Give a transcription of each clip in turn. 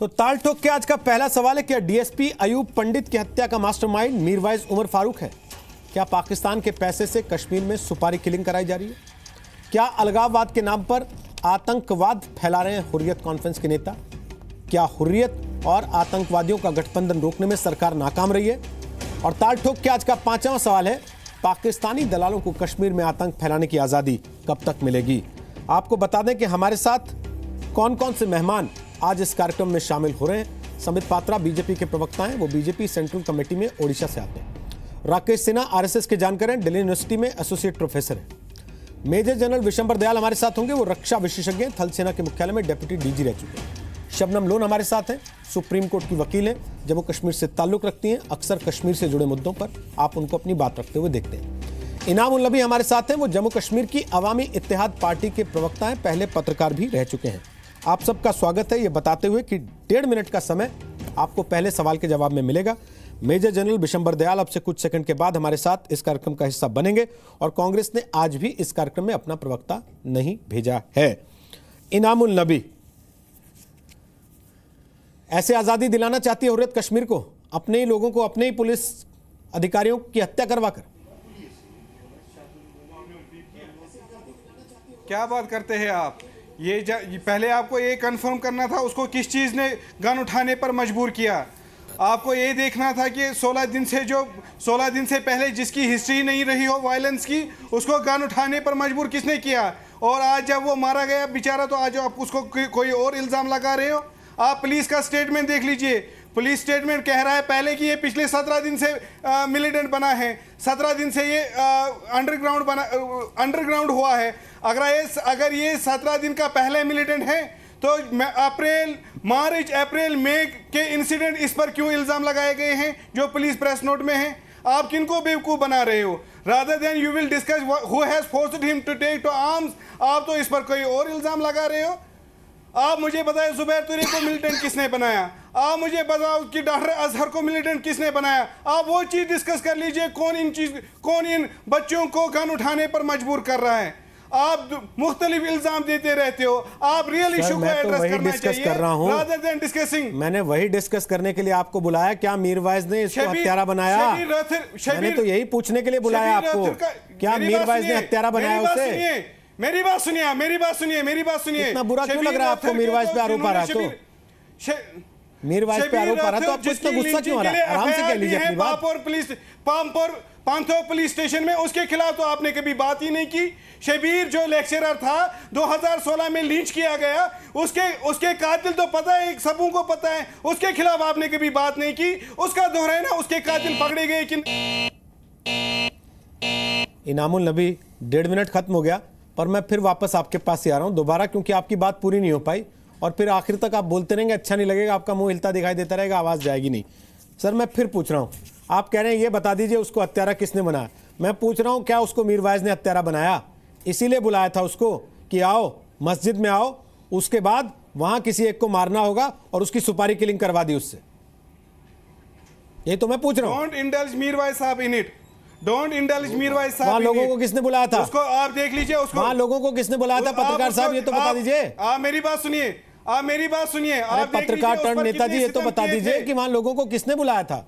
तो ताल ठोक के आज का पहला सवाल है, क्या डीएसपी अयूब पंडित की हत्या का मास्टरमाइंड मीरवाइज उमर फारूक है? क्या पाकिस्तान के पैसे से कश्मीर में सुपारी किलिंग कराई जा रही है? क्या अलगाववाद के नाम पर आतंकवाद फैला रहे हैं हुर्रियत कॉन्फ्रेंस के नेता? क्या हुर्रियत और आतंकवादियों का गठबंधन रोकने में सरकार नाकाम रही है? और ताल ठोक के आज का पांचवां सवाल है, पाकिस्तानी दलालों को कश्मीर में आतंक फैलाने की आज़ादी कब तक मिलेगी? आपको बता दें कि हमारे साथ कौन कौन से मेहमान आज इस कार्यक्रम में शामिल हो रहे हैं। संबित पात्रा बीजेपी के प्रवक्ता हैं, वो बीजेपी सेंट्रल कमेटी में ओडिशा से आते हैं। राकेश सिन्हा आरएसएस के जानकार हैं, दिल्ली यूनिवर्सिटी में एसोसिएट प्रोफेसर हैं। मेजर जनरल विशंबर दयाल हमारे साथ होंगे, वो रक्षा विशेषज्ञ हैं, थल सेना के मुख्यालय में डेप्यूटी डीजी रह चुके हैं। शबनम लोन हमारे साथ हैं, सुप्रीम कोर्ट की वकील हैं, जम्मू कश्मीर से ताल्लुक रखती हैं, अक्सर कश्मीर से जुड़े मुद्दों पर आप उनको अपनी बात रखते हुए देखते हैं। इनाम उल नबी हमारे साथ हैं, वो जम्मू कश्मीर की अवामी इत्तेहाद पार्टी के प्रवक्ता हैं, पहले पत्रकार भी रह चुके हैं। आप सबका स्वागत है ये बताते हुए कि 1.5 मिनट का समय आपको पहले सवाल के जवाब में मिलेगा। मेजर जनरल विशंबर दयाल अब से कुछ सेकंड के बाद हमारे साथ इस कार्यक्रम का हिस्सा बनेंगे और कांग्रेस ने आज भी इस कार्यक्रम में अपना प्रवक्ता नहीं भेजा है। इनाम उल नबी, ऐसे आजादी दिलाना चाहती है हुर्रियत कश्मीर को, अपने ही लोगों को, अपने ही पुलिस अधिकारियों की हत्या करवाकर? क्या बात करते हैं आप? ये पहले आपको ये कंफर्म करना था उसको किस चीज़ ने गन उठाने पर मजबूर किया। आपको ये देखना था कि 16 दिन से पहले जिसकी हिस्ट्री नहीं रही हो वायलेंस की, उसको गन उठाने पर मजबूर किसने किया? और आज जब वो मारा गया बेचारा, तो आज आप उसको कोई और इल्ज़ाम लगा रहे हो। आप पुलिस का स्टेटमेंट देख लीजिए। पुलिस स्टेटमेंट कह रहा है पहले कि ये पिछले 17 दिन से मिलिटेंट बना है, 17 दिन से ये अंडरग्राउंड हुआ है। अगर ये 17 दिन का पहले मिलिटेंट है तो मार्च अप्रैल मई के इंसिडेंट इस पर क्यों इल्ज़ाम लगाए गए हैं जो पुलिस प्रेस नोट में है? आप किनको बेवकूफ़ बना रहे हो? Rather than you will discuss who has forced him to take to arms, आप तो इस पर कोई और इल्ज़ाम लगा रहे हो। आप मुझे बताएं जुबैर तुरी को मिलिटेंट किसने बनाया? आप मुझे बताओ कि डॉक्टर अजहर को मिलिटेंट किसने बनाया? आप वो चीज़ डिस्कस कर लीजिए, कौन इन बच्चों को गन उठाने पर मजबूर कर रहा है। आप मुख्तलिफ इल्जाम देते रहते हो। आप रियल इशू को एड्रेस करना चाहिए rather than discussing। मैंने वही डिस्कस करने के लिए आपको बुलाया। क्या मीरवाइज ने इसको हत्यारा बनाया? मैंने तो यही पूछने के लिए बुलाया आपको। क्या मीरवाइज ने हत्यारा बनाया उसे? मेरी बात सुनिए। इतना बुरा क्यों लग रहा है आपको मीरवाइज पे आरोप आ रहा है? तो मीरवाइज पे आरोप आ रहा है तो आपको इतना गुस्सा क्यों आ रहा है? आराम से कह लीजिए अपनी बात। पांथो पुलिस स्टेशन में उसके खिलाफ तो आपने कभी बात ही नहीं की। शबीर जो लेक्चरर था 2016 में लींच किया गया, उसके कातिल तो पता है, सबों को पता है, उसके खिलाफ आपने कभी बात नहीं की। उसका दोहराना, उसके कातिल पकड़े गए कि? इनामुल नबी, 1.5 मिनट खत्म हो गया, पर मैं फिर वापस आपके पास ही आ रहा हूं दोबारा, क्योंकि आपकी बात पूरी नहीं हो पाई और फिर आखिर तक आप बोलते रहेंगे, अच्छा नहीं लगेगा, आपका मुंह हिलता दिखाई देता रहेगा, आवाज जाएगी नहीं। सर मैं फिर पूछ रहा हूं, आप कह रहे हैं ये बता दीजिए उसको हत्यारा किसने बनाया। मैं पूछ रहा हूं क्या उसको मीरवाइज ने हत्यारा बनाया? इसीलिए बुलाया था उसको कि आओ मस्जिद में आओ, उसके बाद वहां किसी एक को मारना होगा और उसकी सुपारी किलिंग करवा दी उससे। ये तो मैं पूछ रहा हूं। डोंट इंडल्ज मीरवाइज साहब in it. Don't indulge Mirwaiz साहब। वहां लोगों को किसने बुलाया था? उसको आप देख लीजिए। उसको वहां लोगों को किसने बुलाया था? पत्रकार साहब ये तो बता दीजिए। आप मेरी बात सुनिए। आप पत्रकार टर्न नेताजी ये तो बता दीजिए कि वहां लोगों को किसने बुलाया था?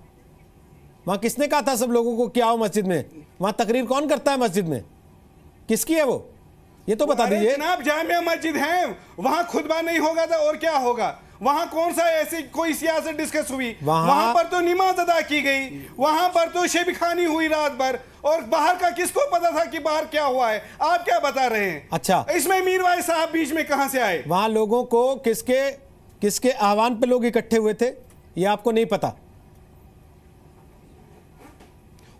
वहां किसने कहा था सब लोगों को कि आओ मस्जिद में? वहां तकरीर कौन करता है मस्जिद में? किसकी है वो? ये तो बता दीजिए। जनाब जामिया मस्जिद है, वहां खुतबा नहीं होगा था और क्या होगा? वहां कौन सा ऐसी कोई सियासत डिस्कस हुई? वहां पर तो नमाज अदा की गई, वहां पर तो शब खानी हुई रात भर, और बाहर का किसको पता था कि बाहर क्या हुआ है? आप क्या बता रहे हैं? अच्छा, इसमें मीरवाइज साहब बीच में कहां से आए? वहां लोगों को किसके आह्वान पे लोग इकट्ठे हुए थे ये आपको नहीं पता?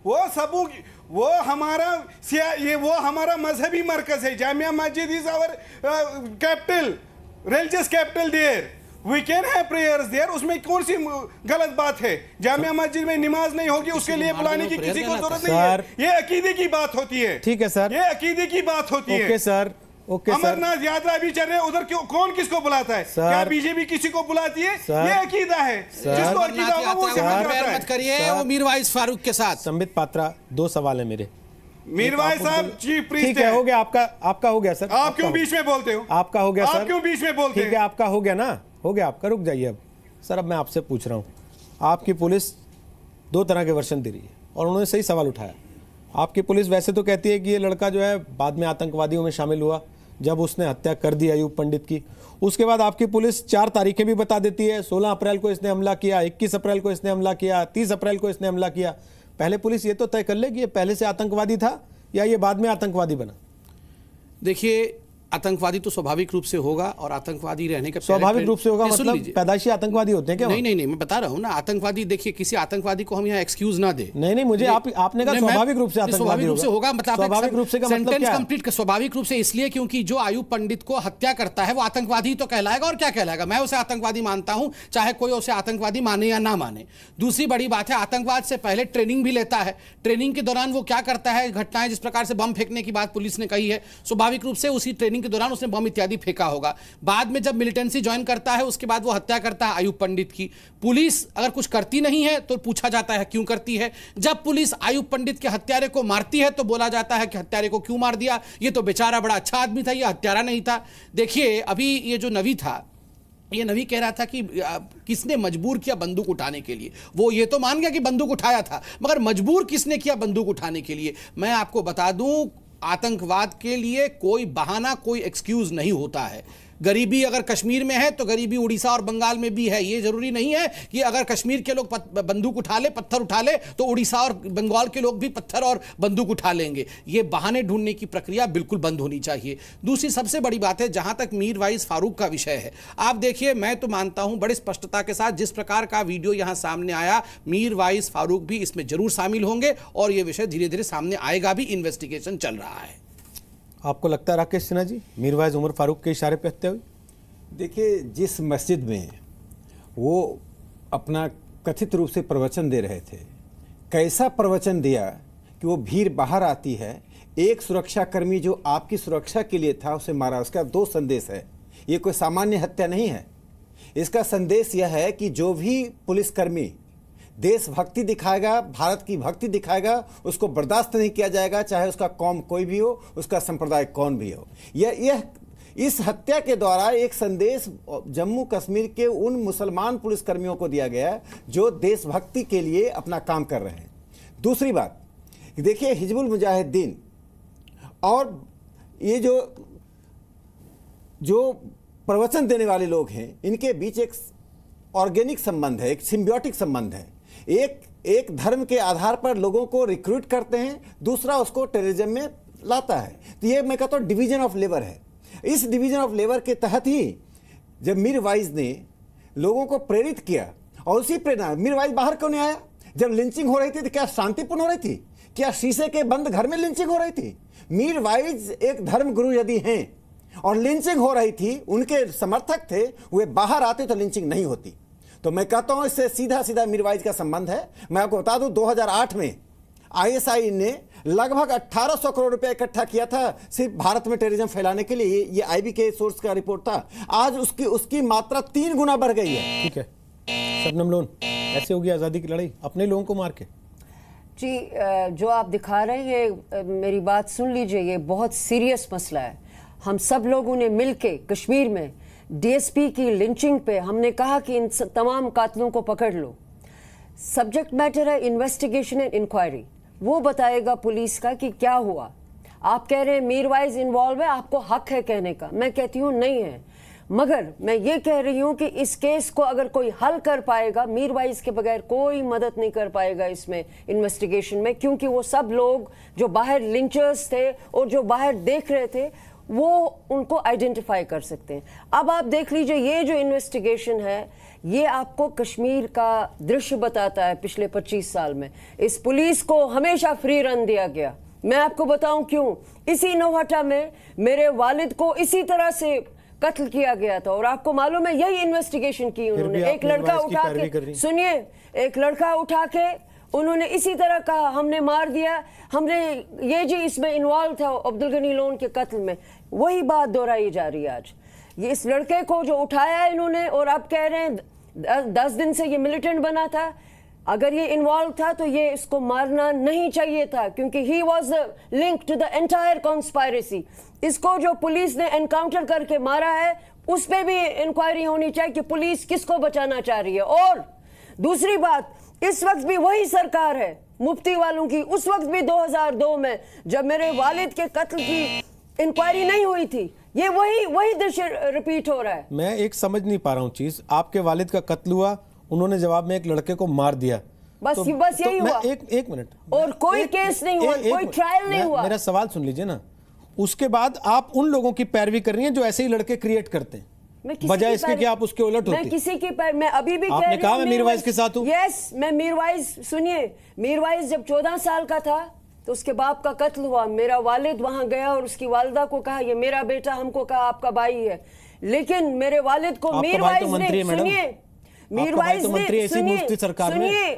वो हमारा मजहबी मरकज है। Jamia Masjid is our capital, religious capital there. We can have prayers there. उसमें कौन सी गलत बात है? जामिया मस्जिद में नमाज नहीं होगी उसके लिए बुलाने की किसी को जरूरत नहीं है। ये अकीदे की बात होती है। ठीक है सर, ये अकीदे की बात होती है। Okay sir, okay sir. Amarnath यात्रा भी चल रहे हैं, उधर कौन किसको बुलाता है? क्या बीजेपी किसी को बुलाती है? ये अकीदा है, जिसको अकीदा होगा वो कंपेयर मत करिए वो मीरवाइज फारूक के साथ। संबित पात्रा, 2 सवाल है मेरे। मीरवाइज साहब चीफ प्रीस्ट ठीक है, हो गया आपका हो गया सर। आप क्यों बीच में बोलते हो? आपका हो गया सर। आप क्यों बीच में बोलते हैं? ठीक है, आपका हो गया ना, हो गया आपका, रुक जाइए अब। सर अब मैं आपसे पूछ रहा हूँ, आपकी पुलिस दो तरह के वर्शन दे रही है और उन्होंने सही सवाल उठाया। आपकी पुलिस वैसे तो कहती है कि ये लड़का जो है बाद में आतंकवादियों में शामिल हुआ जब उसने हत्या कर दी अयूब पंडित की। उसके बाद आपकी पुलिस 4 तारीखें भी बता देती है, 16 अप्रैल को इसने हमला किया, 21 अप्रैल को इसने हमला किया, 30 अप्रैल को इसने हमला किया। पहले पुलिस ये तो तय कर ले कि ये पहले से आतंकवादी था या ये बाद में आतंकवादी बना। देखिए, आतंकवादी तो स्वाभाविक रूप से होगा और आतंकवादी रहने का स्वाभाविक रूप से होगा मतलब पैदाइशी आतंकवादी होते हैं क्या? नहीं, मैं बता रहा हूँ ना, आतंकवादी देखिए, किसी आतंकवादी को हम यहाँ एक्सक्यूज ना दे। नहीं मुझे आपने कहा स्वाभाविक रूप से स्वाभाविक रूप से होगा, मतलब स्वाभाविक रूप से का मतलब क्या है? कंप्लीट स्वाभाविक रूप से इसलिए क्योंकि जो अयूब पंडित को हत्या करता है वो आतंकवादी तो कहलाएगा, और क्या कहलाएगा। मैं उसे आतंकवादी मानता हूं, चाहे कोई उसे आतंकवादी माने या ना माने। दूसरी बड़ी बात है, आतंकवाद से पहले ट्रेनिंग भी लेता है। ट्रेनिंग के दौरान वो क्या करता है, घटनाएं जिस प्रकार से बम फेंकने की बात पुलिस ने कही है, स्वाभाविक रूप से उसी ट्रेनिंग के दौरान उसने बम इत्यादि फेंका होगा। बाद में जब मिलिटेंसी ज्वाइन करता है उसके बाद वो हत्या करता है अयूब पंडित की। पुलिस अगर कुछ करती नहीं है तो पूछा जाता है क्यों करती है। जब पुलिस अयूब पंडित के हत्यारे को मारती है तो बोला जाता है कि हत्यारे को क्यों मार दिया, ये तो बेचारा बड़ा अच्छा आदमी था, ये हत्यारा नहीं था। देखिए, अभी ये जो नवी था, ये नवी कह रहा था कि किसने मजबूर किया बंदूक उठाने के लिए। वो ये तो मान गया कि बंदूक उठाया था, मगर मजबूर किसने किया बंदूक उठाने के लिए। मैं आपको बता दूं, आतंकवाद के लिए कोई बहाना, कोई एक्सक्यूज नहीं होता है। गरीबी अगर कश्मीर में है तो गरीबी उड़ीसा और बंगाल में भी है। ये जरूरी नहीं है कि अगर कश्मीर के लोग बंदूक उठा ले, पत्थर उठा ले, तो उड़ीसा और बंगाल के लोग भी पत्थर और बंदूक उठा लेंगे। ये बहाने ढूंढने की प्रक्रिया बिल्कुल बंद होनी चाहिए। दूसरी सबसे बड़ी बात है, जहां तक मीरवाइज फारूक का विषय है, आप देखिए, मैं तो मानता हूं बड़ी स्पष्टता के साथ जिस प्रकार का वीडियो यहां सामने आया, मीरवाइज फारूक भी इसमें जरूर शामिल होंगे और यह विषय धीरे धीरे सामने आएगा भी। इन्वेस्टिगेशन चल रहा है। आपको लगता है राकेश सिन्हा जी मीरवाइज उमर फारूक के इशारे पे हत्या हुई? देखिए, जिस मस्जिद में वो अपना कथित रूप से प्रवचन दे रहे थे, कैसा प्रवचन दिया कि वो भीड़ बाहर आती है, एक सुरक्षाकर्मी जो आपकी सुरक्षा के लिए था उसे मारा। उसका 2 संदेश है। ये कोई सामान्य हत्या नहीं है। इसका संदेश यह है कि जो भी पुलिसकर्मी देशभक्ति दिखाएगा, भारत की भक्ति दिखाएगा, उसको बर्दाश्त नहीं किया जाएगा, चाहे उसका कौम कोई भी हो, उसका संप्रदाय कौन भी हो। यह इस हत्या के द्वारा एक संदेश जम्मू कश्मीर के उन मुसलमान पुलिसकर्मियों को दिया गया जो देशभक्ति के लिए अपना काम कर रहे हैं। दूसरी बात देखिए, हिजबुल मुजाहिदीन और ये जो प्रवचन देने वाले लोग हैं, इनके बीच एक ऑर्गेनिक संबंध है, एक सिम्बियोटिक संबंध है। एक धर्म के आधार पर लोगों को रिक्रूट करते हैं, दूसरा उसको टेररिज्म में लाता है। तो ये मैं कहता हूँ डिवीजन ऑफ लेबर है। इस डिवीजन ऑफ लेबर के तहत ही जब मीरवाइज ने लोगों को प्रेरित किया, और उसी प्रेरणा, मीरवाइज बाहर क्यों नहीं आया? जब लिंचिंग हो रही थी तो क्या शांतिपूर्ण हो रही थी? क्या शीशे के बंद घर में लिंचिंग हो रही थी? मीरवाइज एक धर्म गुरु यदि हैं और लिंचिंग हो रही थी, उनके समर्थक थे, वे बाहर आते तो लिंचिंग नहीं होती। तो मैं कहता हूं इससे सीधा सीधा मीरवाइज का संबंध है। मैं आपको बता दूं, 2008 में आईएसआई ने लगभग 1800 करोड़ रुपए इकट्ठा किया था सिर्फ भारत में टेररिज्म फैलाने के लिए। ये आईबी के सोर्स का रिपोर्ट था। आज उसकी मात्रा 3 गुना बढ़ गई है। ठीक है शबनम लोन, ऐसे होगी आज़ादी की लड़ाई अपने लोगों को मार के? जी, जो आप दिखा रहे हैं, ये मेरी बात सुन लीजिए, ये बहुत सीरियस मसला है। हम सब लोगों ने मिलके कश्मीर में डीएसपी की लिंचिंग पे हमने कहा कि इन तमाम कातिलों को पकड़ लो। सब्जेक्ट मैटर है इन्वेस्टिगेशन एंड इंक्वायरी, वो बताएगा पुलिस का कि क्या हुआ। आप कह रहे हैं मीरवाइज इन्वॉल्व है, आपको हक है कहने का, मैं कहती हूँ नहीं है। मगर मैं ये कह रही हूँ कि इस केस को अगर कोई हल कर पाएगा, मीरवाइज के बगैर कोई मदद नहीं कर पाएगा इसमें इन्वेस्टिगेशन में, क्योंकि वो सब लोग जो बाहर लिंचर्स थे और जो बाहर देख रहे थे वो उनको आइडेंटिफाई कर सकते हैं। अब आप देख लीजिए, ये जो इन्वेस्टिगेशन है ये आपको कश्मीर का दृश्य बताता है। पिछले 25 साल में इस पुलिस को हमेशा फ्री रन दिया गया। मैं आपको बताऊं क्यों। इसी नौहटा में मेरे वालिद को इसी तरह से कत्ल किया गया था और आपको मालूम है यही इन्वेस्टिगेशन की उन्होंने। एक लड़का उठा के, सुनिए, एक लड़का उठा के उन्होंने इसी तरह कहा हमने मार दिया, हमने ये जी इसमें इन्वॉल्व था अब्दुल गनी लोन के कत्ल में। वही बात दोहराई जा रही है आज। ये इस लड़के को जो उठाया है इन्होंने, और आप कह रहे हैं 10 दिन से ये मिलिटेंट बना था। अगर ये इन्वॉल्व था तो ये इसको मारना नहीं चाहिए था, क्योंकि he was link to the entire conspiracy. इसको जो पुलिस ने एनकाउंटर करके मारा है, उस पे भी इंक्वायरी होनी चाहिए कि पुलिस किसको बचाना चाह रही है। और दूसरी बात, इस वक्त भी वही सरकार है मुफ्ती वालों की। उस वक्त भी 2002 में जब मेरे वालिद के कत्ल की इंक्वायरी नहीं हुई थी, ये वही दृश्य रिपीट हो रहा है। मैं एक समझ नहीं पा रहा हूँ चीज, आपके वालिद का कत्ल हुआ, उन्होंने जवाब में एक लड़के को मार दिया, बस यही हुआ। एक मिनट, और कोई केस नहीं हुआ, कोई ट्रायल नहीं हुआ। मेरा सवाल सुन लीजिए ना। उसके बाद आप उन लोगों की पैरवी कर रही हैं जो ऐसे ही लड़के क्रिएट करते हैं, बजाय इसके कि आप उसके उलट होती। मैं किसी की मैं अभी भी आपने कहा मैं मीरवाइज के साथ हूं। यस, मैं मीरवाइज, सुनिए, मीरवाइज जब 14 साल का था तो उसके बाप का कत्ल हुआ। मेरा वालिद वहां गया और उसकी वालिदा को कहा ये मेरा बेटा, हमको कहा आपका भाई है। लेकिन मेरे वालिद को मीरवाइज ने, सुनिए, मीरवाइज ने, सुनिए,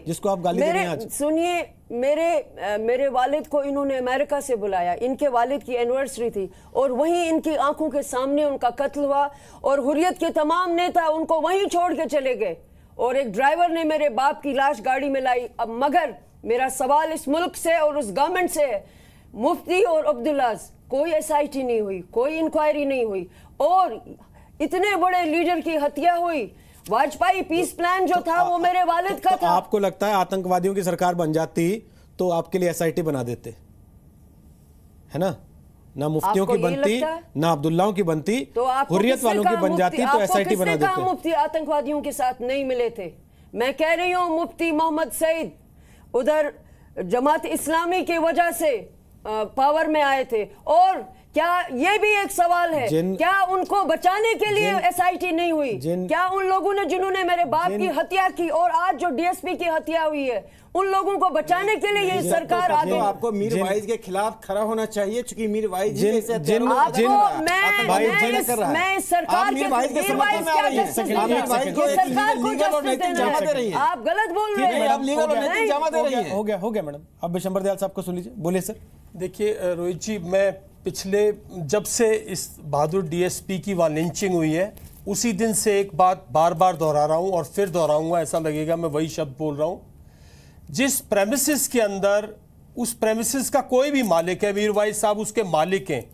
जिसको आप गाली दे रहे हैं आज। सुनिए, मेरे वालिद को इन्होंने अमेरिका से बुलाया, इनके वालिद की एनिवर्सरी थी और वहीं इनकी आंखों के सामने उनका कत्ल हुआ और हुर्रियत के तमाम नेता उनको वहीं छोड़ के चले गए और एक ड्राइवर ने मेरे बाप की लाश गाड़ी में लाई। अब मगर मेरा सवाल इस मुल्क से और उस गवर्नमेंट से है, मुफ्ती और अब्दुल्लाज कोई SIT नहीं हुई, कोई इंक्वायरी नहीं हुई और इतने बड़े लीडर की हत्या हुई। वाजपेयी पीस प्लान जो था वो मेरे वालिद का था। आपको लगता है आतंकवादियों की सरकार बन जाती तो आपके लिए SIT बना देते, है ना? ना मुफ्तियों की बनती, ना अब्दुल्लाओं की बनती, तो हुर्रियत वालों की बन जाती तो SIT बना देते। मुफ्ती आतंकवादियों के साथ नहीं मिले थे। मैं कह रही हूँ मुफ्ती मोहम्मद सईद उधर जमात इस्लामी की वजह से पावर में आए थे। और क्या ये भी एक सवाल है, क्या उनको बचाने के लिए SIT नहीं हुई? क्या उन लोगों ने जिन्होंने मेरे बाप की हत्या की और आज जो DSP की हत्या हुई है, उन लोगों को बचाने के लिए ये सरकार आगे? आपको मीरवाइज के खिलाफ खड़ा होना चाहिए, क्योंकि मीरवाइज मैं सरकार को आप गलत बोल रहे हैं। हो गया मैडम। अब बिशंबर दयाल साहब को सुन लीजिए, बोलिए सर। देखिए रोहित जी, मैं पिछले जब से इस बहादुर DSP की वहाँ लिंचिंग हुई है उसी दिन से एक बात बार बार दोहरा रहा हूँ और फिर दोहराऊंगा, ऐसा लगेगा मैं वही शब्द बोल रहा हूँ। जिस प्रेमिसेस के अंदर उस प्रेमिसेस का कोई भी मालिक है, मीरवाइज साहब उसके मालिक हैं,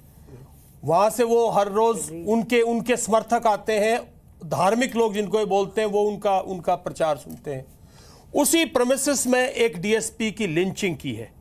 वहाँ से वो हर रोज़ उनके समर्थक आते हैं, धार्मिक लोग जिनको ये बोलते हैं वो उनका प्रचार सुनते हैं। उसी प्रेमिसेस में एक DSP की लिंचिंग की है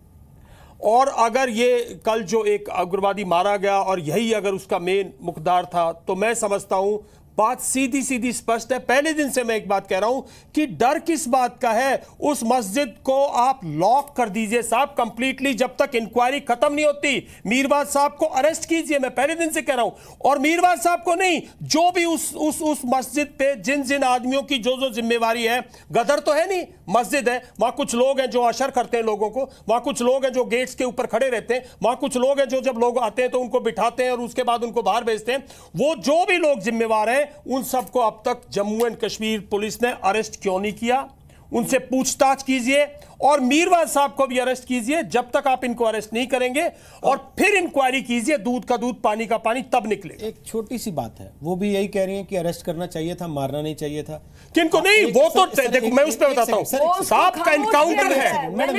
और अगर ये कल जो एक उग्रवादी मारा गया और यही अगर उसका मेन मुख्तार था तो मैं समझता हूं बात सीधी सीधी स्पष्ट है। पहले दिन से मैं एक बात कह रहा हूं कि डर किस बात का है? उस मस्जिद को आप लॉक कर दीजिए साहब कंप्लीटली, जब तक इंक्वायरी खत्म नहीं होती। मीरवाज साहब को अरेस्ट कीजिए, मैं पहले दिन से कह रहा हूं। और मीरवाज साहब को नहीं, जो भी उस मस्जिद पे जिन आदमियों की जो जिम्मेवारी है, गदर तो है नहीं, मस्जिद है, वहां कुछ लोग हैं जो अशर करते हैं लोगों को, वहां कुछ लोग हैं जो गेट्स के ऊपर खड़े रहते हैं, वहां कुछ लोग हैं जो जब लोग आते हैं तो उनको बिठाते हैं और उसके बाद उनको बाहर भेजते हैं। वो जो भी लोग जिम्मेवार हैं उन सबको अब तक जम्मू एंड कश्मीर पुलिस ने अरेस्ट क्यों नहीं किया? उनसे पूछताछ कीजिए और मीरवाज साहब को भी अरेस्ट कीजिए। जब तक आप इनको अरेस्ट नहीं करेंगे और फिर इंक्वायरी कीजिए, दूध का दूध पानी का पानी तब निकले। एक छोटी सी बात है, वो भी यही कह रही हैं कि अरेस्ट करना चाहिए था, मारना नहीं चाहिए था। किनको नहीं, वो तो देखो मैं उस पर बताता हूँ साहब का एनकाउंटर है,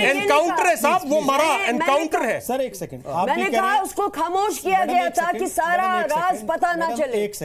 एनकाउंटर है साहब, वो मरा, एनकाउंटर है। सर एक सेकंड, मैंने कहा उसको खामोश किया गया ताकि सारा राज पता ना चले। एक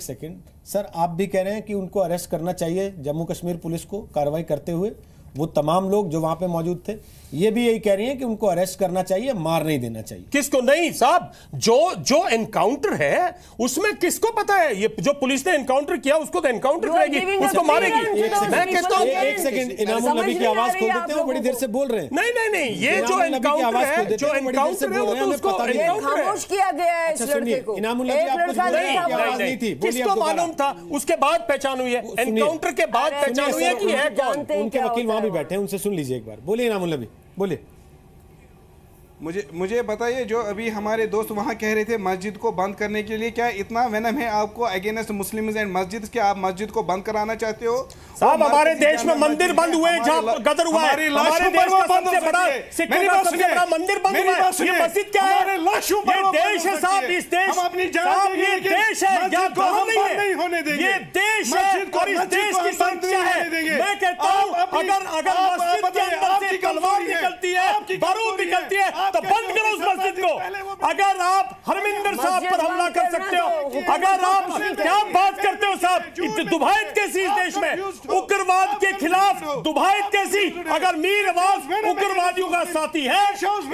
सेकंड सर, आप भी कह रहे हैं कि उनको अरेस्ट करना चाहिए जम्मू कश्मीर पुलिस को कार्रवाई करते हुए, वो तमाम लोग जो वहां पे मौजूद थे, ये भी यही कह रही हैं कि उनको अरेस्ट करना चाहिए, मार नहीं देना चाहिए। किसको नहीं साहब? जो एनकाउंटर है उसमें किसको पता है? ये जो पुलिस ने एनकाउंटर किया उसको तो एनकाउंटर करेगी, उसको मारेगी। मैं कहता हूं एक सेकंड, इनामुल नबी की आवाज खोल देते हैं, वो बड़ी देर से बोल रहे हैं। नहीं, ये जो एनकाउंटर है, जो एनकाउंटर है वो तो उसको खामोश किया गया है। इस लड़के को इनामुल नबी आपको आवाज नहीं थी, किसको मालूम था? उसके बाद पहचान हुई है, एनकाउंटर के बाद पहचान हुई है कि है कौन। उनके वकील वहां भी बैठे हैं, उनसे सुन लीजिए एक बार। बोलिए इनामुल नबी, बोलिए। मुझे बताइए, जो अभी हमारे दोस्त वहाँ कह रहे थे मस्जिद को बंद करने के लिए, क्या इतना वेनम है आपको अगेंस्ट मुस्लिम्स एंड मस्जिद कि आप मस्जिद को बंद कराना चाहते हो? साहब हमारे देश में मंदिर बंद हुए जहाँ गदर हुआ है, हमारे देश का सबसे बड़ा सिक्किम का सबसे बड़ा मंदिर बंद हुआ है। ये मस्जिद क्या है? ये देश है साहब, इस देश ये देश है, यहाँ कहाँ नहीं है, ये देश है और इस देश की संख्या है। मैं कहता हूँ अगर मस्जिद के अंदर से तलवार निकलती है बारूद निकलती है तो बंद करो उस मस्जिद को। अगर आप हरमिंदर साहब पर हमला कर सकते हो, अगर आप क्या बात करते हो साहब, दुभाइत कैसी इस देश में, उग्रवाद के खिलाफ दुभाइत कैसी। अगर मीर अवाज उग्रवादियों का साथी है,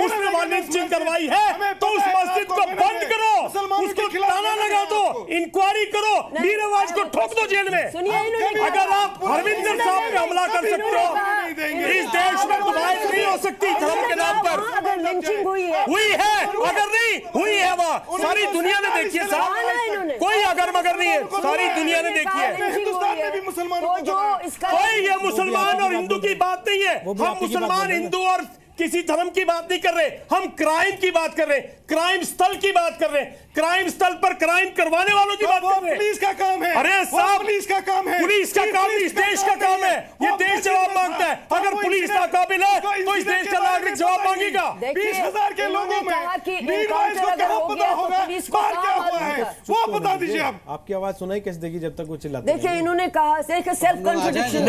उसने वालिंचिंग करवाई है, तो उस मस्जिद को बंद करो, उसको ताला लगा दो, इंक्वायरी करो, मीर अवाज को ठोक दो जेल में। अगर आप हरविंदर साहब पे हमला कर सकते हो, इस देश में दुभाइत नहीं हो सकती धर्म के नाम पर। हुई है, अगर नहीं हुई है वहाँ सारी दुनिया ने देखी है साहब, कोई अगर मगर नहीं है, सारी दुनिया ने देखी है। हिंदुस्तान में भी मुसलमानों कोई ये मुसलमान और हिंदू की बात नहीं है। हम मुसलमान हिंदू और किसी धर्म की बात नहीं कर रहे, हम क्राइम की बात कर रहे हैं, क्राइम स्थल की बात कर रहे हैं, क्राइम स्थल पर क्राइम करवाने वालों की बात कर रहे हैं। पुलिस का काम है। अरे साहब, पुलिस का काम है, पुलिस का काम इस देश का काम है, ये देश जवाब मांगता है। अगर पुलिस ना काबिल है तो इस देश का नागरिक जवाब मांगेगा। 20,000 के लोगों में मीरवाइज को क्या पता होगा बाहर क्या हुआ है, वो बता दीजिए आप। आपकी आवाज सुनाई कैसे देगी जब तक वो चिल्लाते देखिए इन्होंने कहा सेल्फ कॉन्ट्रडिक्शन।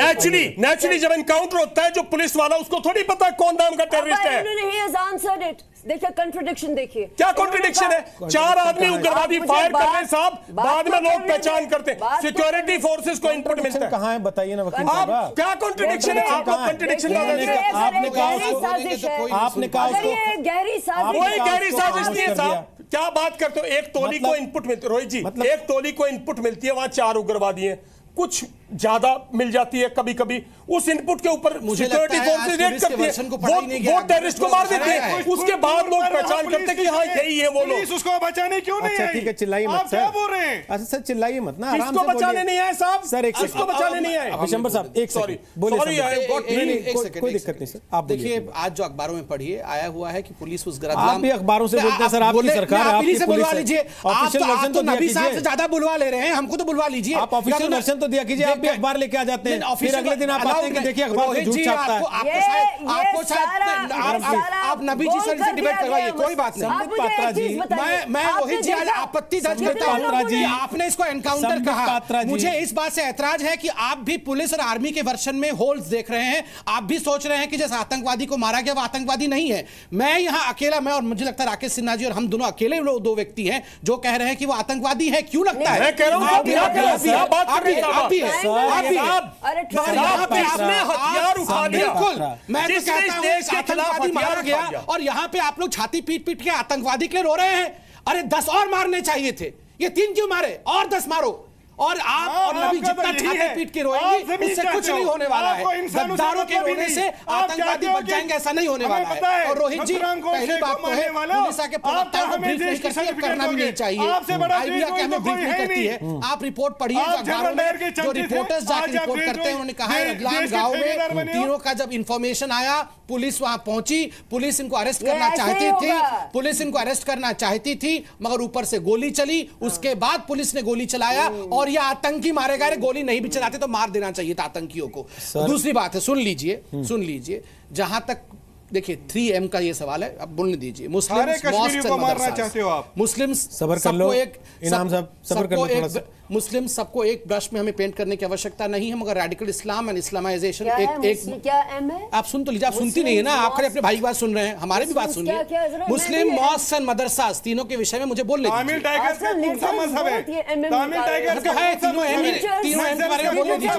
नेचुरली जब एनकाउंटर होता है जो पुलिस वाला, उसको थोड़ी पता है कौन नाम का टेररिस्ट है। देखिए कंट्रडिक्शन, देखिए क्या कॉन्ट्रडिक्शन है। 4 आदमी उग्रवादी फायर कर रहे हैं साहब, बाद में लोग पहचान करते हैं, सिक्योरिटी फोर्सेस को इनपुट मिलता है। कहाँ है बताइए ना वकील आप साहब, क्या कॉन्ट्रडिक्शन है। आप कॉन्ट्रडिक्शन आपने कहा गहरी साजिश, कोई गहरी साजिश नहीं है साहब। क्या बात करते हो, एक टोली को इनपुट मिलती है रोहित जी, एक टोली को इनपुट मिलती है, वहां 4 उग्रवादी हैं, कुछ ज्यादा मिल जाती है कभी कभी, उस इनपुट के ऊपर सिक्योरिटी फोर्सेस रेड करती है, वो टेररिस्ट को मार देते हैं, उसके बाद लोग पहचान करते हैं कि हाँ यही है वो लोग। उसको बचाने क्यों नहीं आई? ठीक है, चिल्लाइए मत सर। क्या बोल रहे हैं? अच्छा सर चिल्लाइए मत ना, आराम से इसको बचाने नहीं आए साहब सर, एक इसको बचाने नहीं आए। अभिशंबर साहब एक सॉरी बोलिए। सॉरी, कोई दिक्कत नहीं सर, आप देखिए आज जो अखबारों में पढ़िए आया हुआ है कि पुलिस उस आप भी अखबारों से बोलते हैं सर, आपकी सरकार है, आपकी बुलवा लीजिए। आप तो नबी साहब से कीजिए, ज्यादा बुलवा ले रहे हैं, हमको तो बुलवा लीजिए। आप ऑफिशियल वर्जन तो दिया कीजिए, आप भी अखबार लेके आ जाते हैं, फिर अगले दिन आप आते हैं कि देखिए अखबार में झूठ छापता है। आपको शायद आप नबी जी सर से डिबेट करवाइए, कोई बात नहीं। पात्रा जी, मैं रोहित जी आज आपत्ति दर्ज करता हूं जी, आपने इसको एनकाउंटर कहा। मुझे इस बात से ऐतराज है कि आप भी पुलिस और आर्मी के वर्शन में होल्स देख रहे हैं, आप भी सोच रहे हैं कि जैसे आतंकवादी को मारा गया वो आतंकवादी नहीं है। मैं यहां अकेला, मैं और मुझे लगता है राकेश सिन्हा जी और हम दोनों अकेले लोग 2 व्यक्ति हैं जो कह रहे हैं कि वो आतंकवादी है। क्यों लगता है? मैं कह रहा हूं आप भी आपने हथियार उठा लिया। बिल्कुल, मैं तो कहता हूं देश के खिलाफ मारा गया और यहाँ पे आप लोग छाती पीट पीट के आतंकवादी के लिए रो रहे हैं। अरे 10 और मारने चाहिए थे, ये 3 क्यों मारे? और 10 मारो। और आप और नबी जितना छाती पीट के रोएंगे उससे कुछ नहीं होने वाला है। गद्दारों के रोने से आतंकवादी बच जाएंगे ऐसा नहीं होने वाला है। और रोहित जी पहली बात तो है पुलिस आके प्रवक्ताओं को ब्रीफ नहीं करती है, करना भी नहीं चाहिए। आईबीआई के हमें ब्रीफ नहीं करती है। आप रिपोर्ट पढ़िए अखबारों में, जो रिपोर्टर्स जाके रिपोर्ट करते हैं उन्होंने कहा है रतलाम गांव में तीनों का जब इंफॉर्मेशन आया पुलिस वहां पहुंची, पुलिस इनको अरेस्ट करना चाहती थी, पुलिस इनको अरेस्ट करना चाहती थी मगर ऊपर से गोली चली, उसके बाद पुलिस ने गोली चलाया और ये आतंकी मारे गए। गोली नहीं भी चलाते तो मार देना चाहिए था आतंकियों को। दूसरी बात है, सुन लीजिए, जहां तक देखिए 3M का ये सवाल है, अब बोलने दीजिए। मुस्लिम को मारना चाहते हो आप? मुस्लिम सबर कर लो, इनाम साहब सबर कर लो थोड़ा सा। मुस्लिम सबको एक ब्रश में हमें पेंट करने की आवश्यकता नहीं है, मगर रेडिकल इस्लाम एंड इस्लामाइजेशन एक क्या एम है? आप सुन तो लीजिए, आप सुनती नहीं है ना, आप अपने भाई की बात सुन रहे हैं, हमारे भी बात सुनिए। मुस्लिम मॉस्क एंड मदरसास तीनों के विषय में मुझे बोलने दीजिए। तामिल टाइगर का कौन सा मजहब है? तामिल टाइगर का है, तीनों एम के बारे में बोलने दीजिए,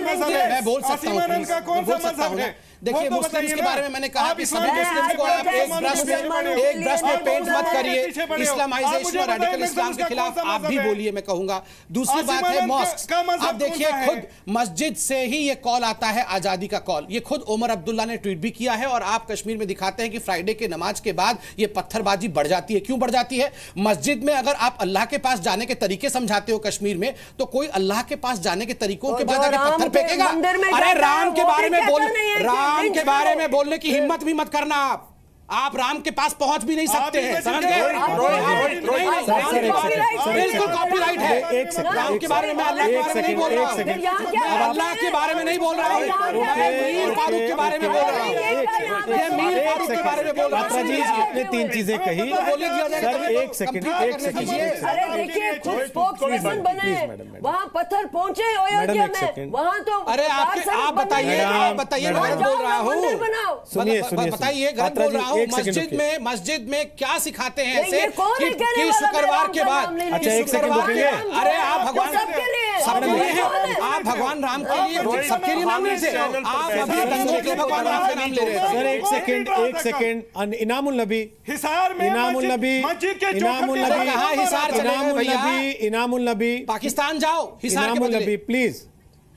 मैं बोल सकता हूँ। कौन सा मजहब है? देखिए मुस्लिम्स के बारे में मैंने कहा कि सभी मुस्लिम्स को आप एक ब्रश में पेंट मत करिए। इस्लामाइजेशन और रेडिकल इस्लाम के खिलाफ आप भी बोलिए, मैं कहूंगा। दूसरी बात है मॉस्क। आप देखिए खुद मस्जिद से ही ये कॉल आता है आजादी का कॉल, ये खुद उमर अब्दुल्ला ने ट्वीट भी किया है और आप कश्मीर में दिखाते हैं कि फ्राइडे के नमाज के बाद ये पत्थरबाजी बढ़ जाती है। क्यों बढ़ जाती है? मस्जिद में अगर आप अल्लाह के पास जाने के तरीके समझाते हो कश्मीर में, तो कोई अल्लाह के पास जाने के तरीकों के बाद आगे पत्थर फेंकेगा? अरे राम के बारे में बोलने की हिम्मत भी मत करना। आप राम के पास पहुंच भी नहीं सकते हैं, समझ गए? बिल्कुल कॉपीराइट है। राम के बारे में, अल्लाह के बारे में नहीं बोल रहा हूं, अल्लाह के बारे में नहीं बोल रहा हूं, मीर फारूक के बारे में बोल रहा हूं, ये मीर फारूक के बारे में बोल रहा हूं। जी आपने 3 चीजें कही सर, एक सेकंड। अरे देखिए खुद स्पोक्सपर्सन बने, वहां पत्थर पहुंचे अयोध्या में, वहां तो अरे आप बताइए, मैं बोल रहा हूं, सुनिए बताइए, गलत बोल रहा हूं। एक सेकंड रुकिए। मस्जिद में क्या सिखाते हैं ये ऐसे कौन है कहने वाला शुक्रवार मेरे के राम का बाद, नाम लेने? अच्छा, एक सेकंड रुकिए। अरे आप भगवान सबके लिए सबके लिए हैं। आप भगवान राम के लिए सबके लिए नाम ले रहे थे। आप अभी दंगों के भगवान राम का नाम ले रहे थे। सर एक सेकंड इनामुल नबी, हिसार में इनामुल नबी, मस्जिद के इनामुल चौखट के नबी, कहाँ हिसार चले गए इनामुल भैया? नबी, इनामुल नबी, पाकिस्तान जाओ हिसार के इनामुल बदले। नबी, प्लीज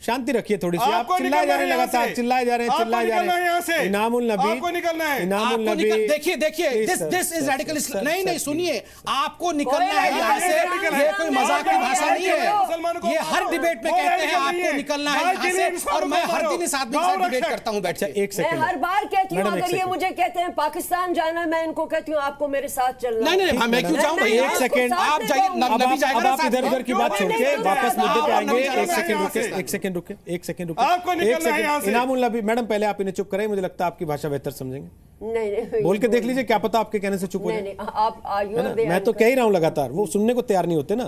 शांति रखिए थोड़ी सी। आप आपको चिल्लाए जा रहे हैं, निकलना है लगातार यहाँ से। चिल्लाए जा रहे हैं, आपको चिल्लाए जा निकलना है रहे यहाँ हैं। से। इनामुल नबी, आपको निकलना है। इनामुल आपको नबी, देखिए Please, this sir, is sir, radical sir, नहीं sir, नहीं सुनिए, आपको निकलना कोई है यहाँ से। radical ये है। कोई मजाक की भाषा नहीं मुसलमानों को है। ये हर मारो। डिबेट में वो कहते हैं radical नहीं आपको है। निकलना है भाई यहाँ के से, लिए और मैं मुसलमानों हर को दिन इस आदमी मारो। के साथ डिबेट गौ करता हूँ बैठ अच्छा के। एक मैं सेकंड हर बार कहती हूँ मैडम, एक अगर ये सेकंड। मुझे कहते हैं पाकिस्तान जाना है, मैं इनको कहती हूँ आपको मेरे साथ चलना है। नहीं मैं क्यों जाऊँ मैं भैया? एक सेकंड, आप जाइए, अब नबी जाएगा अब ना आप साथ इधर में। उधर की बात छोड़ के वापस मुद्दे पे आएंगे। नबी एक सेकंड यहाँ रुके, से। एक सेकंड रुके, एक सेकंड रुके, आपको निकलना है यहाँ से। इनामुल नबी मैडम, पहले आप इन्हें चुप करें, मुझे लगता है आपकी भाषा बेहतर समझेंगे। नहीं बोल के देख लीजिए, क्या पता आपके कहने से चुप हो नहीं जाए। नहीं आप है ना? मैं तो कह ही रहा हूँ लगातार, वो सुनने को तैयार नहीं होते ना।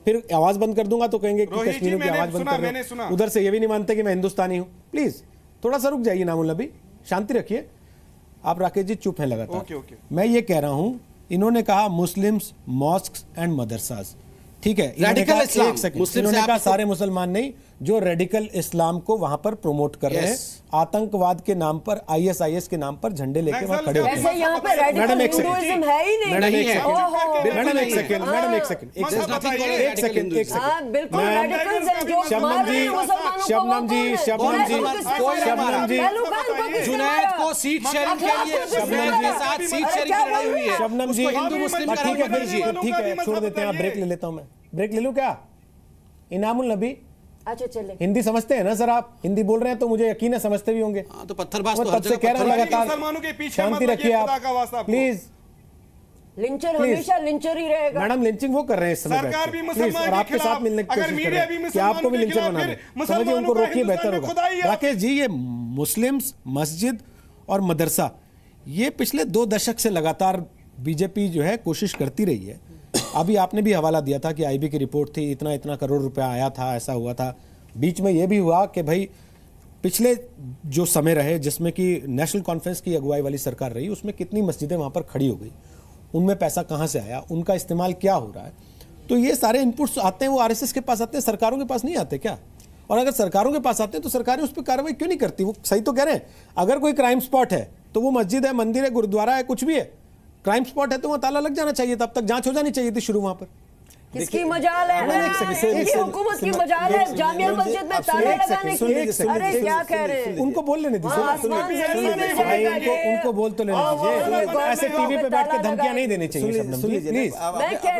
फिर आवाज बंद कर दूंगा तो कहेंगे कि रोहित जी, कश्मीरियों की मैंने आवाज बंद सुना, कर रहे मैंने हो। सुना। उधर से ये भी नहीं मानते कि मैं हिंदुस्तानी हूँ। प्लीज थोड़ा सा रुक जाइए इनामुल नबी, शांति रखिए। आप राकेश जी चुप हैं लगातार। Okay, okay. मैं ये कह रहा हूँ, इन्होंने कहा मुस्लिम्स, मॉस्क्स एंड मदरसाज, ठीक है। इन्होंने रेडिकल कहा, इस्लाम, एक सेकंड, मुस्लिम से इन्होंने कहा आपको- सारे मुसलमान नहीं, जो रेडिकल इस्लाम को वहां पर प्रमोट कर रहे हैं, Yes. आतंकवाद के नाम पर, ISIS के नाम पर झंडे लेके वहां खड़े होते हैं। वैसे यहाँ पे रेडिकल मैडम, एक सेकंड। हिंदुइज्म है ही नहीं। मैडम, एक है। सेकंड। ओहो। मैडम एक सेकंड, मैडम एक सेकंड, एक मतलब सेकंड, बताइए। एक सेकंड, एक हाँ सेकंड। बिल्कुल मैं- रेडिकल्स हैं जो शबनम मार रहे जी, हैं मुसलमानों को। शबनम जी, शबनम जी, शबनम जी, जुनैद को सीट शेयरिंग के लिए जुनैद के साथ सीट शेयरिंग की लड़ाई हुई है। शबनम जी, उसको हिंदू मुस्लिम का ठीक है, रंग दीजिए। फिर ठीक है, छोड़ देते हैं। आप ब्रेक ले लेता हूं मैं, ब्रेक ले लूं क्या? इनामुल नबी, अच्छा चले। हिंदी समझते हैं ना सर? आप हिंदी बोल रहे हैं तो मुझे यकीन है समझते भी होंगे। हाँ, तो पत्थरबाज मैं तो हर तब से जगह कह रहा हूं पत्थर- मुसलमानों के लगातार, पीछे शांति मत रखिए लगिए, आप खुदा का वास्ता आपको। प्लीज। लिंचर Please. हमेशा लिंचर ही रहेगा। मैडम लिंचिंग वो कर रहे हैं इस समय सरकार बैठ के। भी Please, मुसलमान और के आपके साथ खिलाफ, मिलने की अगर कोशिश कर मीडिया रहे भी हैं कि आपको भी मुसलमानों के लिंचर खिलाफ, बना फिर दें। समझिए, उनको मुसलमानों का रोकिए, बेहतर हिंदुस्तान में खुदाई होगा। है। राकेश जी, ये मुस्लिम्स, मस्जिद और मदरसा, ये पिछले 2 दशक से लगातार बीजेपी जो है कोशिश करती रही है। अभी आपने भी हवाला दिया था कि IB की रिपोर्ट थी, इतना इतना करोड़ रुपया आया था, ऐसा हुआ था। बीच में यह भी हुआ कि भाई पिछले जो समय रहे जिसमें कि नेशनल कॉन्फ्रेंस की अगुवाई वाली सरकार रही, उसमें कितनी मस्जिदें वहां पर खड़ी हो गई, उनमें पैसा कहां से आया, उनका इस्तेमाल क्या हो रहा है। तो ये सारे इनपुट्स आते हैं, वो RSS के पास आते हैं, सरकारों के पास नहीं आते क्या? और अगर सरकारों के पास आते हैं तो सरकारें उस पर कार्रवाई क्यों नहीं करती? वो सही तो कह रहे हैं, अगर कोई क्राइम स्पॉट है तो वो मस्जिद है, मंदिर है, गुरुद्वारा है, कुछ भी है, क्राइम स्पॉट है तो वहां ताला लग जाना चाहिए, तब तक जांच हो जानी चाहिए थी शुरू वहां पर। किसकी मजाल है? एक सेकंड, इनकी हुकूमत की मजाल है जामिया मस्जिद में ताला लगाने की। अरे क्या कह रहे हैं? उनको बोल लेने दीजिए, वहाँ आसमान से नीचे मिल भाई, जाएगा ये। उनको बोल तो लेने दीजिए। ऐसे टीवी पे बैठ के धमकियां नहीं देनी चाहिए शबनम जी, प्लीज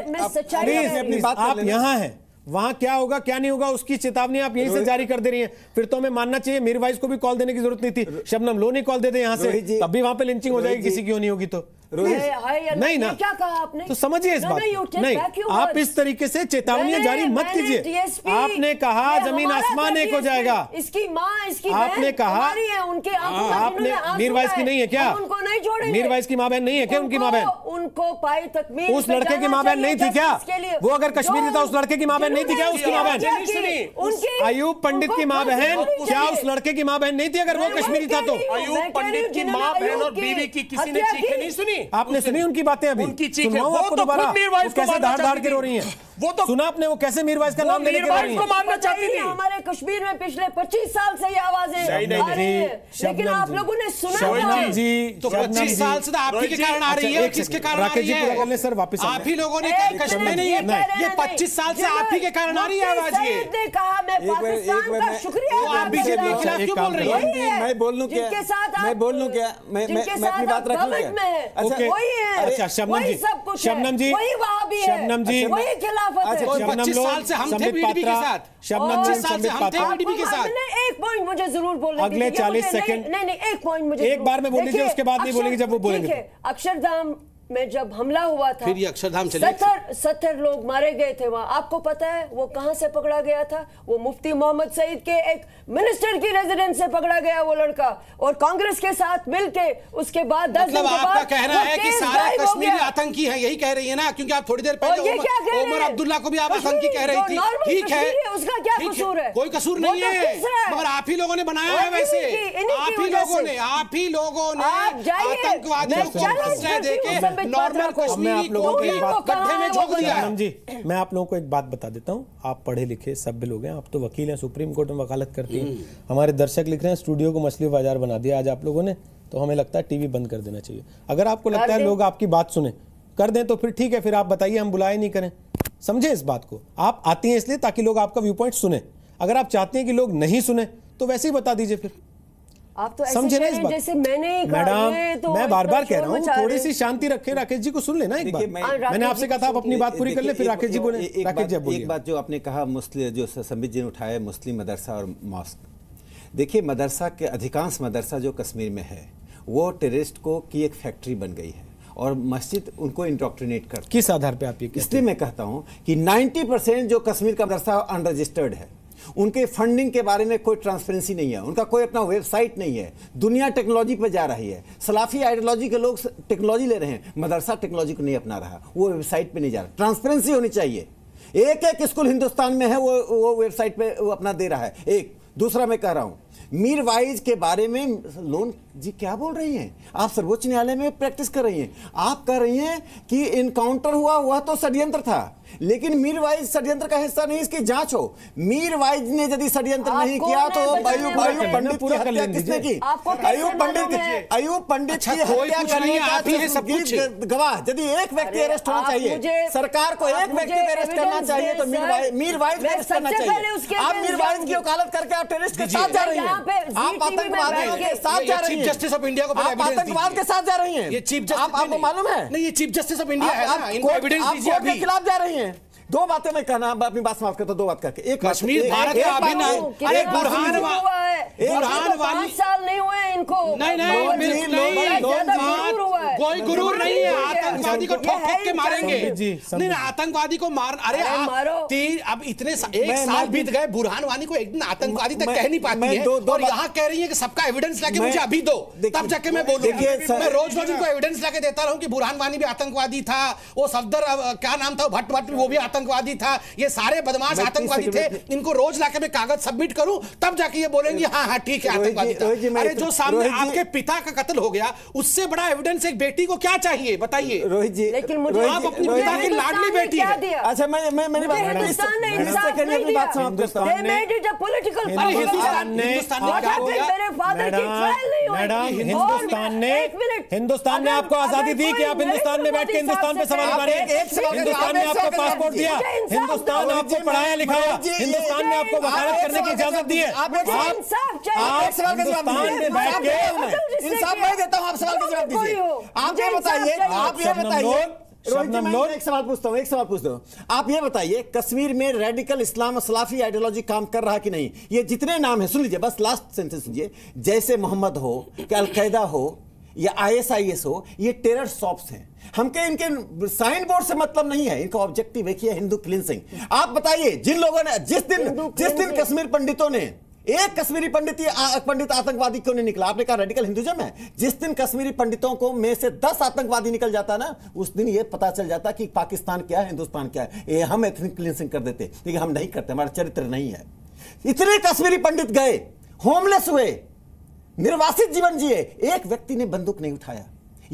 मैं सच्चाई कह रही प्लीज। हूँ। आप यहाँ हैं, वहां क्या होगा क्या नहीं होगा उसकी चेतावनी आप यहीं से जारी कर दे रही हैं। फिर तो हमें मानना चाहिए मीरवाइज को भी कॉल देने की जरूरत नहीं थी, शबनम लो नहीं कॉल देते यहाँ से, रोहित जी, तब भी वहां पे लिंचिंग हो जाएगी, रोहित जी, किसी की होनी होगी तो। नहीं ना, क्या कहा आपने? तो समझिए इस बात को। नहीं, आप इस तरीके से चेतावनियां जारी मत कीजिए। आपने कहा जमीन आसमान एक हो जाएगा। इसकी माँ, इसकी आपने कहा उनके आपने मीरवाइज की नहीं है क्या? उनको नहीं छोड़ेंगे। मीरवाइज की माँ बहन नहीं है क्या? उनकी माँ बहन, उनको पाई तकमील उस लड़के की माँ बहन नहीं थी क्या? वो अगर कश्मीरी था उस लड़के की माँ बहन नहीं थी क्या? उसकी माँ बहन अयूब पंडित की माँ बहन क्या उस लड़के की माँ बहन नहीं थी अगर वो कश्मीरी था तो? अयूब पंडित की माँ बहन और बीवी की किसी ने चीखें नहीं सुनी? आपने सुनी उनकी बातें? अभी उनकी चीखें, सुनवाऊं वो आपको तो दोबारा? खुद मीरवाइज को कैसे मारना धाड़ धाड़ चाहती के थी। रो रही हैं? वो तो सुना आपने वो कैसे मीरवाइज का नाम लेने के रो रही मीरवाइज हैं? को मारना चाहती थी। हमारे कश्मीर में पिछले 25 साल से ये आवाजें आ रही हैं, लेकिन आप लोगों ने सुना शबनम जी, तो 25 साल से तो आप ही के कारण आ रही है, किसके कारण आ राकेश रही जी पूरा कर है? ले सर, वापस आप ही लोगों ने कश्मीर नहीं ये 25 साल से आप ही के कारण आ रही है आवाज ये। ने कहा मैं पाकिस्तान का शुक्रिया तो आप बीजेपी के खिलाफ क्यों बोल रही है? मैं बोल लूं क्या? जिनके साथ मैं बोल लूं क्या? मैं अपनी बात रख लूं क्या? ओके। वही है, अच्छा शबनम वही जी, सब कुछ है, शबनम जी, वही वहाबी है, शबनम जी, वही खिलाफत है। अच्छा, शबनम 25 लोग, साल से हम थे संबित बीडीपी के पात्रा, साथ। शबनम जी, 25 साल से संबित हम थे पात्रा। बीडीपी के साथ। आपने एक पॉइंट मुझे जरूर बोलने अगले दीजिए। 40 मुझे- सेकंड। नहीं एक पॉइंट मुझे एक जरूर- बार में बोल लीजिए, देखिए, उसके बाद नहीं बोलेंगे जब वो बोलेंगे ठीक है, अक्षरधाम में जब हमला हुआ था, फिर ये अक्षरधाम चले 70 लोग मारे गए थे वहां। आपको पता है वो कहां से पकड़ा गया था? वो मुफ्ती मोहम्मद सईद के एक मिनिस्टर की रेजिडेंस से पकड़ा गया वो लड़का, और कांग्रेस के साथ मिलके उसके बाद 10 दिन के बाद आपका कहना है कि सारा कश्मीरी आतंकी है, यही कह रही है ना? क्योंकि आप थोड़ी देर पहले उमर अब्दुल्ला को भी आप आतंकी कह रही थी। ठीक है, उसका क्या कसूर है? कोई कसूर नहीं है, मगर आप ही लोगों ने बनाया है। वैसे आप ही लोगों ने आतंकवादियों को आश्रय देके नॉर्मल कश्मीरी को गड्ढे में झोंक दिया है। जी, मैं आप लोगों को एक बात बता देता हूँ। आप पढ़े लिखे सभ्य लोग हैं, आप तो वकील हैं, सुप्रीम कोर्ट में वकालत करती हैं। हमारे दर्शक लिख रहे हैं स्टूडियो को मछली बाजार बना दिया आज आप लोगों ने, तो हमें लगता है टीवी बंद कर देना चाहिए। अगर आपको लगता है लोग आपकी बात सुने, कर दें तो फिर ठीक है, फिर आप बताइए, हम बुलाए नहीं करें। समझे इस बात को? आप आती हैं इसलिए ताकि लोग आपका व्यू पॉइंट सुने। अगर आप चाहते हैं कि लोग नहीं सुने तो वैसे ही बता दीजिए फिर। आप तो समझे ना इस बात? जैसे मैंने मैडम, तो मैं बार बार कह रहा हूँ थोड़ी सी शांति रखें। राकेश जी को सुन लेना एक बार। मैंने आपसे कहा था आप अपनी बात पूरी कर ले, फिर राकेश जी बोले। राकेश जी बोलिए। एक बात जो आपने कहा, मुस्लिम जो संबित जी ने उठाया, मुस्लिम मदरसा और मॉस्क। देखिए, मदरसा के अधिकांश मदरसा जो कश्मीर में है वो टेररिस्ट को की एक फैक्ट्री बन गई है, और मस्जिद उनको इंडोक्ट्रिनेट करती है। किस आधार पे आप ये कहते हैं? इसलिए मैं कहता हूं कि 90% जो कश्मीर का मदरसा अनरजिस्टर्ड है, उनके फंडिंग के बारे में कोई ट्रांसपेरेंसी नहीं है, उनका कोई अपना वेबसाइट नहीं है। दुनिया टेक्नोलॉजी पर जा रही है, सलाफी आइडियोलॉजी के लोग टेक्नोलॉजी ले रहे हैं, मदरसा टेक्नोलॉजी को नहीं अपना रहा, वो वेबसाइट पे नहीं जा रहा। ट्रांसपेरेंसी होनी चाहिए। एक स्कूल हिंदुस्तान में है, वो वेबसाइट पे वो अपना दे रहा है। एक दूसरा मैं कह रहा हूं, मीरवाइज के बारे में लोन जी क्या बोल रही हैं आप? सर्वोच्च न्यायालय में प्रैक्टिस कर रही हैं। आप कह रही हैं कि इनकाउंटर हुआ तो षड्यंत्र था, लेकिन मीरवाइज षड्यंत्र का हिस्सा नहीं, इसकी जांच हो। मीरवाइज ने यदि षड्यंत्र नहीं किया तो अयूब पंडित की हत्या किसने की? अयूब पंडित की हत्या करने का गवाह यदि एक व्यक्ति अरेस्ट होना चाहिए, सरकार को एक व्यक्ति को अरेस्ट करना चाहिए, तो मीरवाइज को अरेस्ट करना चाहिए। आप मीरवाइज की वकालत करके आप टेररिस्ट के साथ जा रही हैं, आप आतंकवादियों के साथ जा रही हैं, जस्टिस ऑफ इंडिया को आप आतंकवाद के साथ जा रही हैं। ये चीफ जस्टिस आपको मालूम है? नहीं, ये चीफ जस्टिस ऑफ इंडिया है ना, इनको एविडेंस दीजिए। आप खिलाफ जा रही हैं। दो बातें मैं कहना, अपनी बात समाप्त करता हूं, दो बात करके। एक कश्मीर भारत का अभिन्न, अरे बुरहान 5 साल नहीं हुए इनको। नहीं, कोई गुरूर नहीं है। आतंकवादी को ठोक के मारेंगे। नहीं, आतंकवादी को मार, अरे अब इतने 1 साल बीत गए, बुरहान वानी को एक दिन आतंकवादी तक कह नहीं पाती है, और यहाँ कह रही है कि सबका एविडेंस लाके मुझे अभी दो, तब जाके मैं बोलूंगी। मैं रोज इनको एविडेंस लाके देता रहूं कि बुरहान वानी भी आतंकवादी था, वो सफदर क्या नाम था भट्ट वो भी आतंकवादी था, ये सारे बदमाश आतंकवादी थे। इनको रोज लाके मैं कागज सबमिट करूं, तब जाके ये बोलेंगे हाँ हाँ ठीक है आतंकवादी था। अरे जो सामने आपके पिता का कत्ल हो गया, उससे बड़ा एविडेंस एक बेटी को क्या चाहिए बताइए? रोहित जी, लेकिन मुझे आप अपनी पिता की लाडली बेटी है। अच्छा, मैं मेरी बात हिंदुस्तान ने इंसाफ नहीं दिया। They made it a political madam, Hindustan ने आपको आजादी दी कि आप हिंदुस्तान में बैठ के हिंदुस्तान पे सवाल मारेंगे। हिंदुस्तान ने आपको पासपोर्ट दिया, हिंदुस्तान ने आपको पढ़ाया लिखाया, हिंदुस्तान ने आपको वकालत करने की इजाजत दी है। आप हिंदुस्तान में बैठ के इंसाफ मैं देता हूं, आप सवाल का जवाब दीजिए। आप ये बताइए, एक सवाल पूछता हूं, आप ये बताइए, कश्मीर में रेडिकल इस्लाम और सलाफी आइडियोलॉजी काम कर रहा कि नहीं? ये जितने नाम है, सुन लीजिए, बस लास्ट सेंटेंस सुनिए। जैसे मोहम्मद हो, कि अलकायदा हो या ISIS हो, ये टेरर शॉप्स हैं। हमके इनके साइन बोर्ड से मतलब नहीं है, इनका ऑब्जेक्टिव एक ही है, हिंदू क्लींसिंग। आप बताइए, जिन लोगों ने जिस दिन कश्मीर पंडितों ने, एक कश्मीरी पंडित आतंकवादी क्यों नहीं निकला? आपने कहा रेडिकल हिंदुइज्म है। जिस दिन कश्मीरी पंडितों को में से 10 आतंकवादी निकल जाता ना, उस दिन ये पता चल जाता कि पाकिस्तान क्या है, हिंदुस्तान क्या है। ये हम एथनिक क्लींसिंग कर देते, लेकिन हम नहीं करते, हमारा चरित्र नहीं है। इतने कश्मीरी पंडित गए, होमलेस हुए, निर्वासित जीवन जिए, एक व्यक्ति ने बंदूक नहीं उठाया।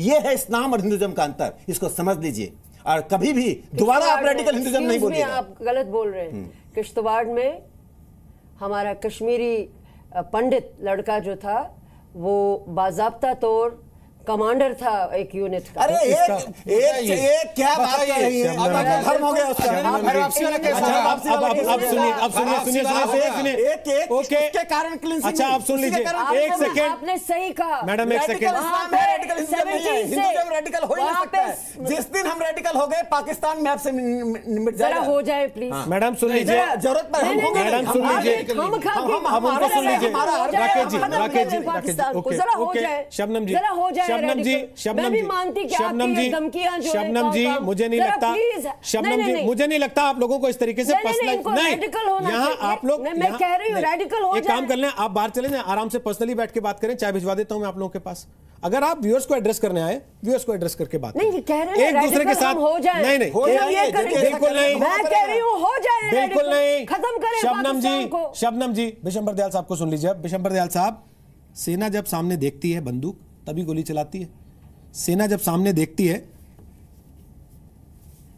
यह है इस्लाम और हिंदुइज्म का अंतर, इसको समझ लीजिए, और कभी भी दोबारा आप रेडिकल हिंदुइज्म नहीं बोलिएगा। आप गलत बोल रहे हैं। किश्तवाड़ में हमारा कश्मीरी पंडित लड़का जो था, वो बाज़ाब्ता तौर कमांडर था एक यूनिट का। अरे एक क्या बात कर रही है? धर्म हो गया उसका। उसके कारण क्लींसिंग। अच्छा, आप सुन लीजिए, एक सेकेंड। आपने सही कहा मैडम, एक सेकेंड। हिंदुइज्म रेडिकल हो ही नहीं सकता है। जिस दिन हम रेडिकल हो गए, पाकिस्तान में आपसे निपट जाएगा। हो जाए प्लीज। मैडम सुन लीजिए, जरूरत पर मैडम सुन लीजिए, हम सुन लीजिए। राकेश जी, जरा हो जाए। शबनम जी, मैं भी मानती कि शबनम आपकी जी, ये धमकियां जो है, शबनम जी, मुझे नहीं लगता, शबनम जी, मुझे नहीं लगता आप लोगों को इस तरीके से पर्सनल, यहाँ आप लोग, मैं कह रही हूँ रेडिकल हो एक काम कर लें, आप बाहर चले जाएं, आराम से पर्सनली बैठ के बात करें, चाय भिजवा देता हूं मैं आप लोगों के पास। अगर आप व्यूअर्स को एड्रेस करने आए, व्यूअर्स को एड्रेस करके बात नहीं कह रहे हैं एक दूसरे के साथ हो जाए, नहीं नहीं बिल्कुल नहीं, मैं कह रही हूँ हो जाए, बिल्कुल नहीं, खत्म करें शबनम जी, शबनम जी, बिशंबर दयाल साहब को सुन लीजिए। बिशंबर दयाल साहब, सेना जब सामने देखती है बंदूक तभी गोली चलाती है। सेना जब सामने देखती है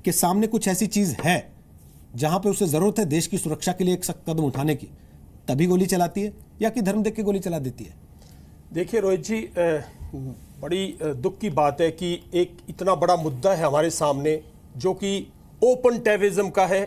कि सामने कुछ ऐसी चीज है जहां पे उसे जरूरत है देश की सुरक्षा के लिए एक सख्त कदम उठाने की, तभी गोली चलाती है, या कि धर्म देख के गोली चला देती है? देखिए रोहित जी, बड़ी दुख की बात है कि एक इतना बड़ा मुद्दा है हमारे सामने जो कि ओपन टेररिज्म का है।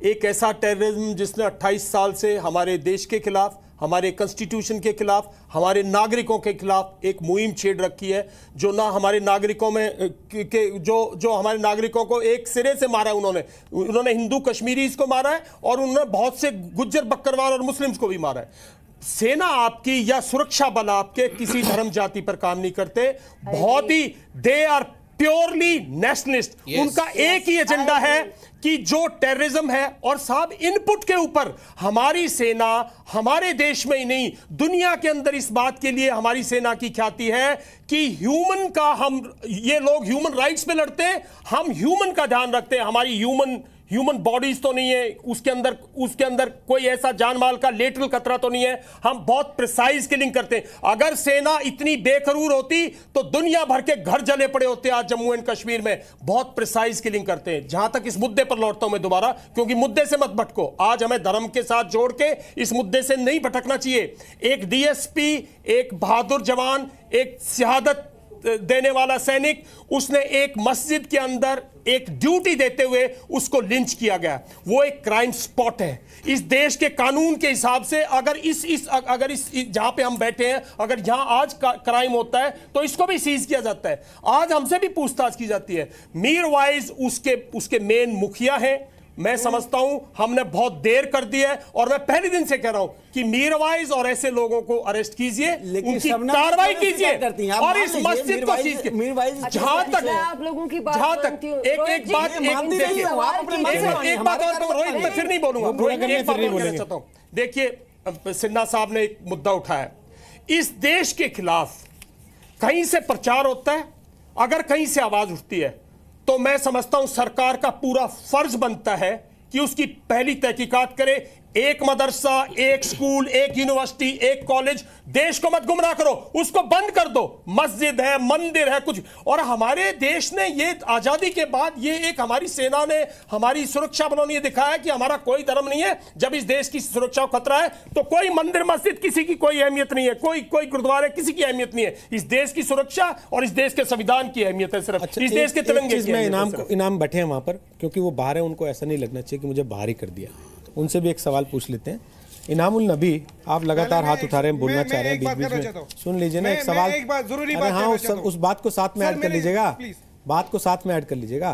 एक ऐसा टेररिज्म जिसने 28 साल से हमारे देश के खिलाफ, हमारे कॉन्स्टिट्यूशन के खिलाफ, हमारे नागरिकों के खिलाफ एक मुहिम छेड़ रखी है, जो ना हमारे नागरिकों में जो हमारे नागरिकों को एक सिरे से मारा है। उन्होंने हिंदू कश्मीरीज को मारा है और उन्होंने बहुत से गुज्जर बकरवाल और मुस्लिम्स को भी मारा है। सेना आपकी या सुरक्षा बल आपके किसी धर्म जाति पर काम नहीं करते, बहुत ही दे आर प्योरली नेशनलिस्ट। उनका एक ही एजेंडा है कि जो टेररिज्म है, और साहब इनपुट के ऊपर हमारी सेना हमारे देश में ही नहीं दुनिया के अंदर इस बात के लिए हमारी सेना की ख्याति है कि ह्यूमन का, हम ये लोग ह्यूमन राइट्स पे लड़ते हैं, हम ह्यूमन का ध्यान रखते हैं। हमारी ह्यूमन बॉडीज तो नहीं है, उसके अंदर कोई ऐसा जान माल का लेटरल खतरा तो नहीं है। हम बहुत प्रिसाइज किलिंग करते हैं। अगर सेना इतनी बेकरूर होती तो दुनिया भर के घर जले पड़े होते आज जम्मू एंड कश्मीर में। बहुत प्रिसाइज किलिंग करते हैं। जहां तक इस मुद्दे पर लौटता हूं मैं दोबारा, क्योंकि मुद्दे से मत भटको, आज हमें धर्म के साथ जोड़ के इस मुद्दे से नहीं भटकना चाहिए। एक डीएसपी, एक बहादुर जवान, एक शहादत देने वाला सैनिक, उसने एक मस्जिद के अंदर एक ड्यूटी देते हुए उसको लिंच किया गया। वो एक क्राइम स्पॉट है। इस देश के कानून के हिसाब से अगर जहां पे हम बैठे हैं, अगर यहां आज क्राइम होता है तो इसको भी सीज किया जाता है। आज हमसे भी पूछताछ की जाती है। मीरवाइज उसके मेन मुखिया हैं। मैं समझता हूं हमने बहुत देर कर दी है, और मैं पहले दिन से कह रहा हूं कि मीरवाइज और ऐसे लोगों को अरेस्ट कीजिए, उनकी कार्रवाई कीजिए, और इस मस्जिद को सीज कीजिए। जहां तक आप लोगों की बात, एक बात और रोहित, मैं फिर नहीं बोलूंगा, एक बात और कहना चाहता हूं। देखिए, सिन्हा साहब ने एक मुद्दा उठाया, इस देश के खिलाफ कहीं से प्रचार होता है, अगर कहीं से आवाज उठती है, तो मैं समझता हूं सरकार का पूरा फर्ज बनता है कि उसकी पहली तहकीकात करे। एक मदरसा, एक स्कूल, एक यूनिवर्सिटी, एक कॉलेज, देश को मत गुमराह करो, उसको बंद कर दो। मस्जिद है, मंदिर है, कुछ। और हमारे देश ने ये आजादी के बाद, ये एक हमारी सेना ने, हमारी सुरक्षा बलों ने दिखाया कि हमारा कोई धर्म नहीं है। जब इस देश की सुरक्षा को खतरा है तो कोई मंदिर मस्जिद किसी की कोई अहमियत नहीं है, कोई गुरुद्वारे किसी की अहमियत नहीं है। इस देश की सुरक्षा और इस देश के संविधान की अहमियत है सिर्फ। इस देश के तिरंगे की इनाम बैठे हैं वहां पर, क्योंकि वो बाहर है, उनको ऐसा नहीं लगना चाहिए कि मुझे बाहर ही कर दिया। उनसे भी एक सवाल पूछ लेते हैं। इनामुल नबी, आप लगातार हाथ उठा रहे हैं, बोलना चाह रहे हैं, बीच बीच में सुन लीजिए ना एक सवाल। हाँ, उस बात को साथ में ऐड कर लीजिएगा, बात को साथ में ऐड कर लीजिएगा।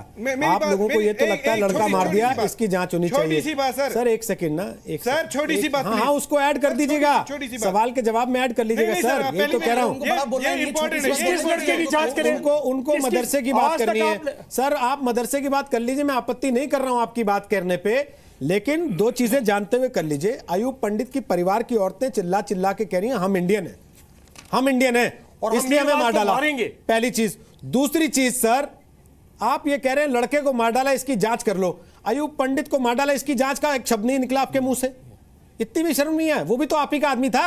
आप लोगों को ये तो लगता है लड़का मार दिया, इसकी जांच होनी चाहिए। सर एक सेकंड ना, एक सर छोटी सी बात, हाँ उसको ऐड कर दीजिएगा, सवाल के जवाब में ऐड कर लीजिएगा। सर ये तो कह रहा हूँ, उनको मदरसे की बात करनी है। सर आप मदरसे की बात कर लीजिए, मैं आपत्ति नहीं कर रहा हूँ आपकी बात करने पे, लेकिन दो चीजें जानते हुए कर लीजिए। अयूब पंडित की परिवार की औरतें चिल्ला चिल्ला के कह रही हैं हम इंडियन हैं, हम इंडियन हैं, और इसलिए हमें मार डाला। पहली चीज। दूसरी चीज, सर आप ये कह रहे हैं लड़के को मार डाला, इसकी जांच कर लो। अयूब पंडित को मार डाला, इसकी जांच का एक शब्द नहीं निकला आपके मुंह से। इतनी भी शर्म नहीं है? वो भी तो आप ही का आदमी था।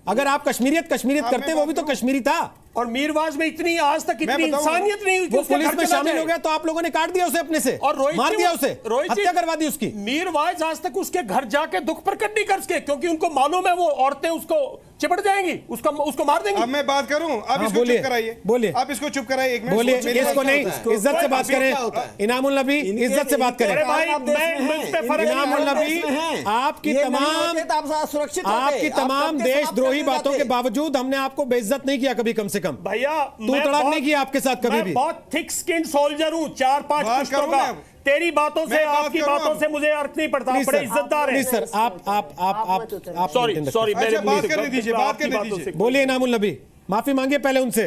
अगर आप कश्मीरियत करते, वो भी तो कश्मीरी था। और मीरवाज में इतनी आज तक इतनी इंसानियत नहीं हुई कि वो पुलिस में शामिल हो गया तो आप लोगों ने काट दिया उसे अपने से, और मार दिया उसे, हत्या करवा दी उसकी। मीरवाज आज तक उसके घर जाके दुख प्रकट नहीं कर सके, क्योंकि उनको मालूम है वो औरतें उसको चिपट जाएंगी, उसको मार देंगी। अब मैं बात करूं, अब इसको चुप कराइए, बोलिए आप इसको चुप कराइए, एक मिनट बोलिए, इसको नहीं, इज्जत से बात करें। इनामुल नबी, इज्जत से बात करें। इनामुल नबी, आपकी तमाम देशद्रोही बातों के बावजूद हमने आपको बेइज्जत नहीं किया कभी, कम से कम भैया तू तड़ाक नहीं किया आपके साथ कभी भी। बहुत थिक स्किन सोल्जर हूं, 4-5 पुश्तों का। तेरी बातों से, आपकी बातों से मुझे अर्थ नहीं पड़ता। बड़े इज्जतदार हैं सर आप। सॉरी बात करने दीजिए। बोलिए इनामुल नबी, माफी मांगिए पहले उनसे।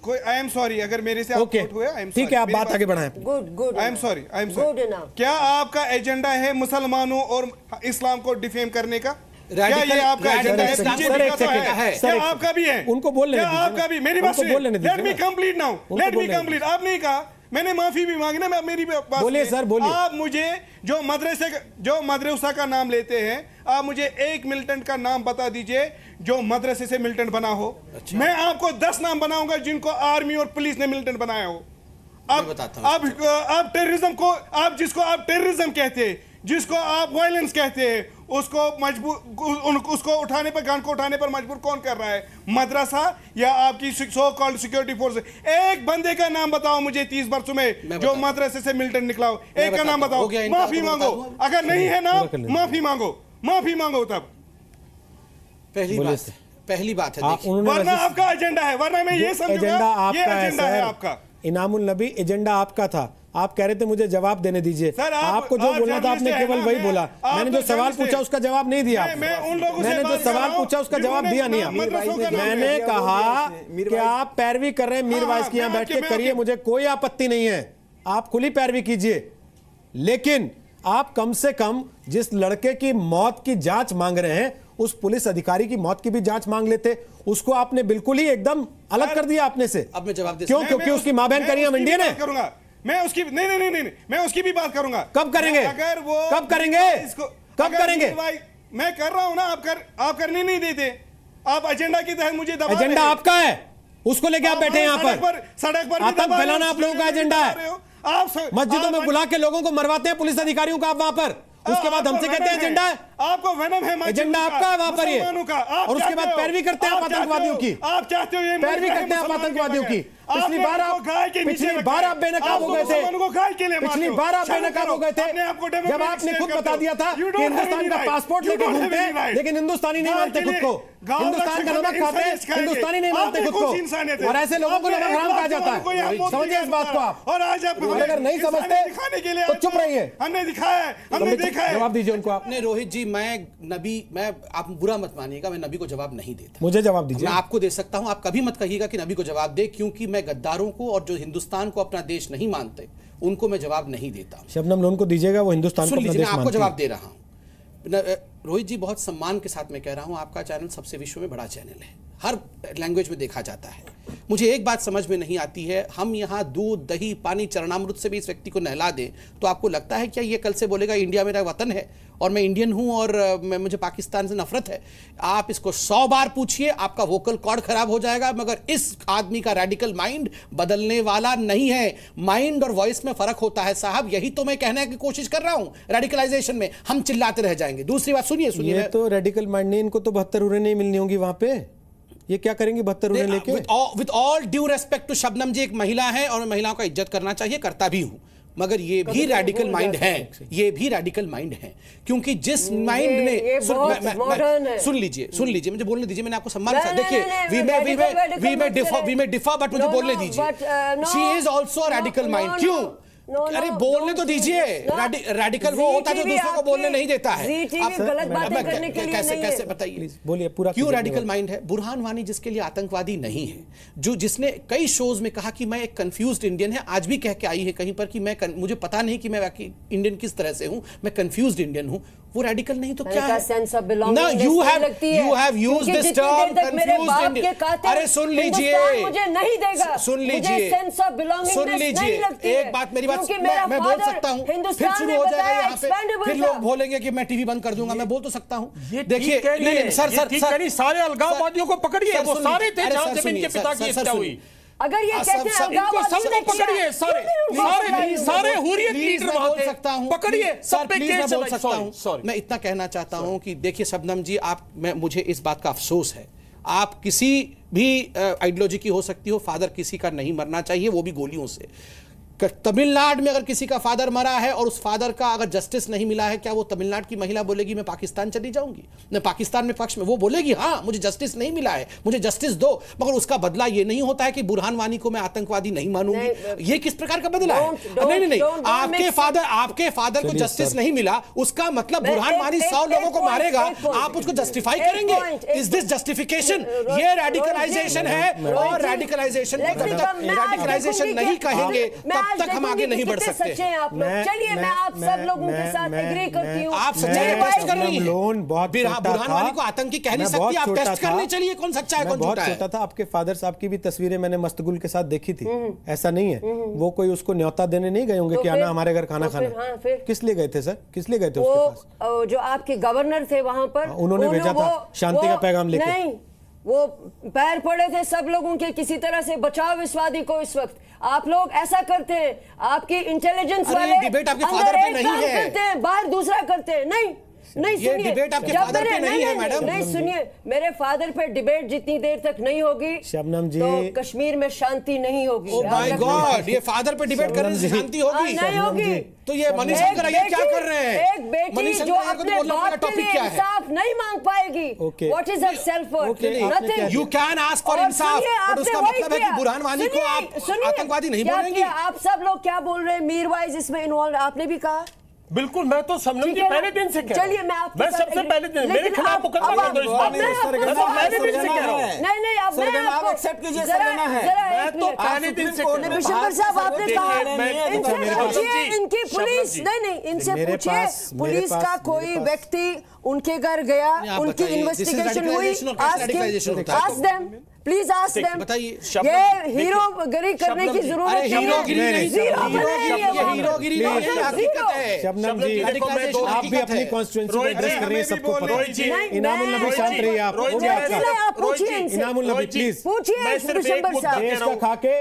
कोई आई एम सॉरी अगर मेरे से ओके, ठीक है, आप बात आगे बढ़ाएं। गुड आई एम सॉरी क्या आपका एजेंडा है मुसलमानों और इस्लाम को डिफेम करने का? क्या ये आपका एजेंडा है? बीजेपी का तो है, क्या आपका भी है? उनको बोलने क्या आपका भी? मेरी बात सुनिए, let me complete now, let me complete. आपने कहा, मैंने माफी भी मांगी ना, मैं मेरी बात बोलिए सर, बोलिए। आप मुझे जो मदरसा का नाम लेते हैं, आप मुझे एक मिलिटेंट का नाम बता दीजिए जो मदरसे से मिलिटेंट बना हो। अच्छा। मैं आपको 10 नाम बनाऊंगा जिनको आर्मी और पुलिस ने मिलिटेंट बनाया हो। आप टेररिज्म को, आप जिसको आप टेररिज्म कहते हैं, जिसको आप वायलेंस कहते हैं, उसको उसको उठाने पर, गन को उठाने पर मजबूर कौन कर रहा है? मदरसा या आपकी सो कॉल्ड सिक्योरिटी फोर्स? एक बंदे का नाम बताओ मुझे 30 वर्षों में जो मदरसे से मिलिटेंट निकला हो। एक का नाम बताओ, माफी मांगो। अगर नहीं है नाम, माफी मांगो, माफी मांगो। तब पहली बात है, वरना आपका एजेंडा है, वरना मैं ये समझूंगा ये एजेंडा है आपका। इनामुल नबी, एजेंडा आपका था। आप कह रहे थे मुझे जवाब देने दीजिए। आपको जो बोलना था आपने केवल वही बोला। मैंने जो सवाल पूछा उसका जवाब नहीं दिया। मैंने जो सवाल पूछा उसका जवाब दिया नहीं। मैंने कहा कि आप पैरवी कर रहे हैं मीर वाइस की, यहां बैठ के करिए, मुझे कोई आपत्ति नहीं है, आप खुली पैरवी कीजिए। लेकिन आप कम से कम जिस लड़के की मौत की जांच मांग रहे हैं, उस पुलिस अधिकारी की मौत की भी जांच मांग लेते। उसको आपने बिल्कुल ही एकदम अलग कर दिया आपने से। अब मैं जवाब दे, क्यों? क्योंकि उसकी मां बहन करिए इंडियन है। करूंगा मैं उसकी, नहीं, मैं उसकी भी बात करूंगा। कब करेंगे? अगर वो कब करेंगे? कब करेंगे? मैं कर रहा हूं ना, आप करने नहीं देते। आप एजेंडा के तहत मुझे दबा रहे हैं। एजेंडा आपका है, उसको लेके आप बैठे हैं यहाँ पर। सड़क पर आतंक फैलाना आप लोगों का एजेंडा है। आप मस्जिदों में बुला के लोगों को मरवाते हैं पुलिस अधिकारियों को आप वहां पर। उसके बाद हमसे कहते हैं एजेंडा है। आपको वेनम है, एजेंडा आपका है वहां पर ये। और उसके बाद पैरवी करते हैं आप आतंकवादियों की। आप चाहते हो ये पैरवी करते हैं आप आतंकवादियों की। पिछली बार आप बेनकाब हो गए थे। पिछली बार आप बेनकाब हो गए थे जब आपने खुद बता दिया था कि हिंदुस्तान का पासपोर्ट लेके घूमते हैं, लेकिन हिंदुस्तानी नहीं मानते खुद को। हिंदुस्तान का नमक खाते हैं, हिंदुस्तानी नहीं मानते खुद को। और ऐसे लोगों को नमक हराम कहा जाता है। समझिए इस बात को आप। और आज आप अगर नहीं समझते तो चुप रहिए। हमने दिखाया है, हमने देखा है। जवाब दीजिए उनको आप। नहीं रोहित जी, मैं आप बुरा मत मानिएगा, मैं नबी को जवाब नहीं देता। मुझे जवाब दीजिए। मैं आपको दे सकता हूं, आप कभी मत कहिएगा कि नबी को जवाब दे, क्योंकि मैं गद्दारों को और जो हिंदुस्तान को अपना देश नहीं मानते उनको मैं जवाब नहीं देता। शबनम लोन को दीजिएगा, वो हिंदुस्तान को अपना देश मानते हैं। आपको जवाब दे रहा हूं रोहित जी, बहुत सम्मान के साथ मैं कह रहा हूं, आपका चैनल सबसे विश्व में बड़ा चैनल है, हर लैंग्वेज में देखा जाता है। मुझे एक बात समझ में नहीं आती है, हम यहाँ दूध दही पानी चरणामृत से भी इस व्यक्ति को नहला दें तो आपको लगता है क्या ये कल से बोलेगा इंडिया मेरा वतन है और मैं इंडियन हूं और मुझे पाकिस्तान से नफरत है? आप इसको 100 बार पूछिए, आपका वोकल कॉर्ड खराब हो जाएगा, मगर इस आदमी का रेडिकल माइंड बदलने वाला नहीं है। माइंड और वॉइस में फर्क होता है साहब, यही तो मैं कहने की कोशिश कर रहा हूं। रेडिकलाइजेशन में हम चिल्लाते रह जाएंगे। दूसरी बात सुनिए, ये तो रेडिकल माइंड नहीं, इनको तो 72 उरें नहीं मिलनी होंगी वहां पे। ये क्या करेंगे 72 उरें लेके? With all due respect to Shabnam ji, एक महिला है और महिलाओं का इज्जत करना चाहिए, करता भी हूं, मगर ये भी रेडिकल माइंड है, ये भी रेडिकल माइंड है। क्योंकि जिस माइंड ने सुन लीजिए मुझे बोलने दीजिए, मैंने आपको सम्मान से देखिए, वी मे डिफर बट मुझे बोलने दीजिए। She is also radical mind. क्यों? अरे बोलने तो दीजिए। रेडिकल वो होता है जो दूसरों को बोलने नहीं देता है। कैसे बताइए, बोलिए पूरा। क्यों रेडिकल माइंड है? बुरहान वानी जिसके लिए आतंकवादी नहीं है, जो जिसने कई शोज में कहा कि मैं एक कंफ्यूज्ड इंडियन है, आज भी कह के आई है कहीं पर कि मैं मुझे पता नहीं कि मैं इंडियन किस तरह से हूं, मैं कंफ्यूज्ड इंडियन हूं। वो रेडिकल नहीं तो क्या है? ना you have used this term confused Indian. अरे सुन लीजिए, मुझे नहीं देगा, सुन लीजिए, सुन लीजिए, एक बात मेरी बात मैं बोल सकता हूं, फिर शुरू हो जाएगा यहाँ पे, फिर लोग बोलेंगे कि मैं टीवी बंद कर दूंगा। मैं बोल तो सकता हूं। देखिए सर सारे अलगाववादियों को पकड़िए, वो सारे थे जहां जमीन के पिता की हत्या हुई। अगर ये कहते हैं इनको सबको पकड़िए, सारे हुर्रियत लीडर वहां थे, पकड़िए सब पे केस बोल सकता हूं। मैं इतना कहना चाहता हूं कि देखिए शबनम जी, मुझे इस बात का अफसोस है, आप किसी भी आइडियोलॉजी की हो सकती हो, फादर किसी का नहीं मरना चाहिए, वो भी गोलियों से। तमिलनाडु में अगर किसी का फादर मरा है और उस फादर का अगर जस्टिस नहीं मिला है, क्या वो तमिलनाडु की महिला बोलेगी मैं पाकिस्तान चली जाऊंगी? मैं पाकिस्तान में पक्ष में वो बोलेगी हाँ मुझे जस्टिस नहीं मिला है, मुझे जस्टिस दो, मगर उसका बदला ये नहीं होता है कि बुरहान वानी को मैं आतंकवादी नहीं मानूंगी। ये किस प्रकार का बदला है? नहीं, आपके फादर को जस्टिस नहीं मिला, उसका मतलब बुरहान वानी 100 लोगों को मारेगा, आप उसको जस्टिफाई करेंगे? Is this justification? ये रेडिकलाइजेशन है, और रेडिकलाइजेशन नहीं कहेंगे तब तक हम आगे नहीं बढ़ सकते। चलिए मैं आप सब लोगों के साथ एग्री करती हूं। आप सच्चाई टेस्ट कर रही हैं। बुरहान वानी को आतंकी कह नहीं सकती, आप टेस्ट करने चलिए कौन सच्चा है कौन झूठा है। बहुत छोटा था। आपके फादर साहब की भी तस्वीरें मैंने मस्तगुल के साथ देखी थी। ऐसा नहीं है वो कोई उसको न्योता देने नहीं गए होंगे कि आना हमारे घर खाना खाना। किस लिए गए थे सर? किस लिए गए थे उसके पास? जो आपके गवर्नर थे वहां पर, उन्होंने भेजा था शांति का पैगाम लेके। नहीं, वो पैर पड़े थे सब लोगों के किसी तरह से बचाव इस वादी को। इस वक्त आप लोग ऐसा करते हैं, आपकी इंटेलिजेंस वाले डिबेट आपके फादर पे नहीं है, करते हैं, बाहर दूसरा करते हैं। नहीं ये डिबेट आपके फादर पे नहीं है मैडम। नहीं सुनिए, मेरे फादर पे डिबेट जितनी देर तक नहीं होगी शबनम जी, तो कश्मीर में शांति नहीं होगी। ओह माय गॉड, ये फादर पे डिबेट करने से शांति होगी? नहीं होगी। तो ये मनीष शंकर अय्यर क्या कर रहे हैं? एक बेटी जो अपने बाप के लिए इंसाफ नहीं मांग पाएगी, what is her self worth? Nothing. You can ask for Insaf, but उसका मतलब है कि बुरहान वानी को आप आतंकवादी नहीं बोलेंगे। आप सब लोग क्या बोल रहे हैं? मीरवाइज इसमें इन्वॉल्व, आपने भी कहा। बिल्कुल, मैं तो शबनम जी पहले दिन से कह रहा हूं। चलिए मैं सबसे पहले दिन मेरे खिलाफ मुकदमा कर दो इस बात में। मैं तो पहले दिन से कह रहा हूं। नहीं अब मैं आपको एक्सेप्ट कीजिए, सरगना है। मैं तो पहले दिन से कह रहा हूं। बिशंबर साहब आपने कहा इनकी पुलिस नहीं इनसे पूछिए, पुलिस का कोई व्यक्ति उनके घर गया, उनकी इन्वेस्टिगेशन हुई, ask them please, ask them. ये हीरोगिरी करने की जरूरत नहीं है। हीरोगिरी नहीं, हीरोगिरी नहीं, हकीकत है। शबनम जी, आप भी अपनी कॉन्स्टिट्यूएंसी में एड्रेस कर रही हैं, सबको पता है। इनामुल नबी शांत रहिए आप। आप पूछिए इनसे, इनामुल नबी प्लीज पूछिए बिशंबर साहब। देश का खाके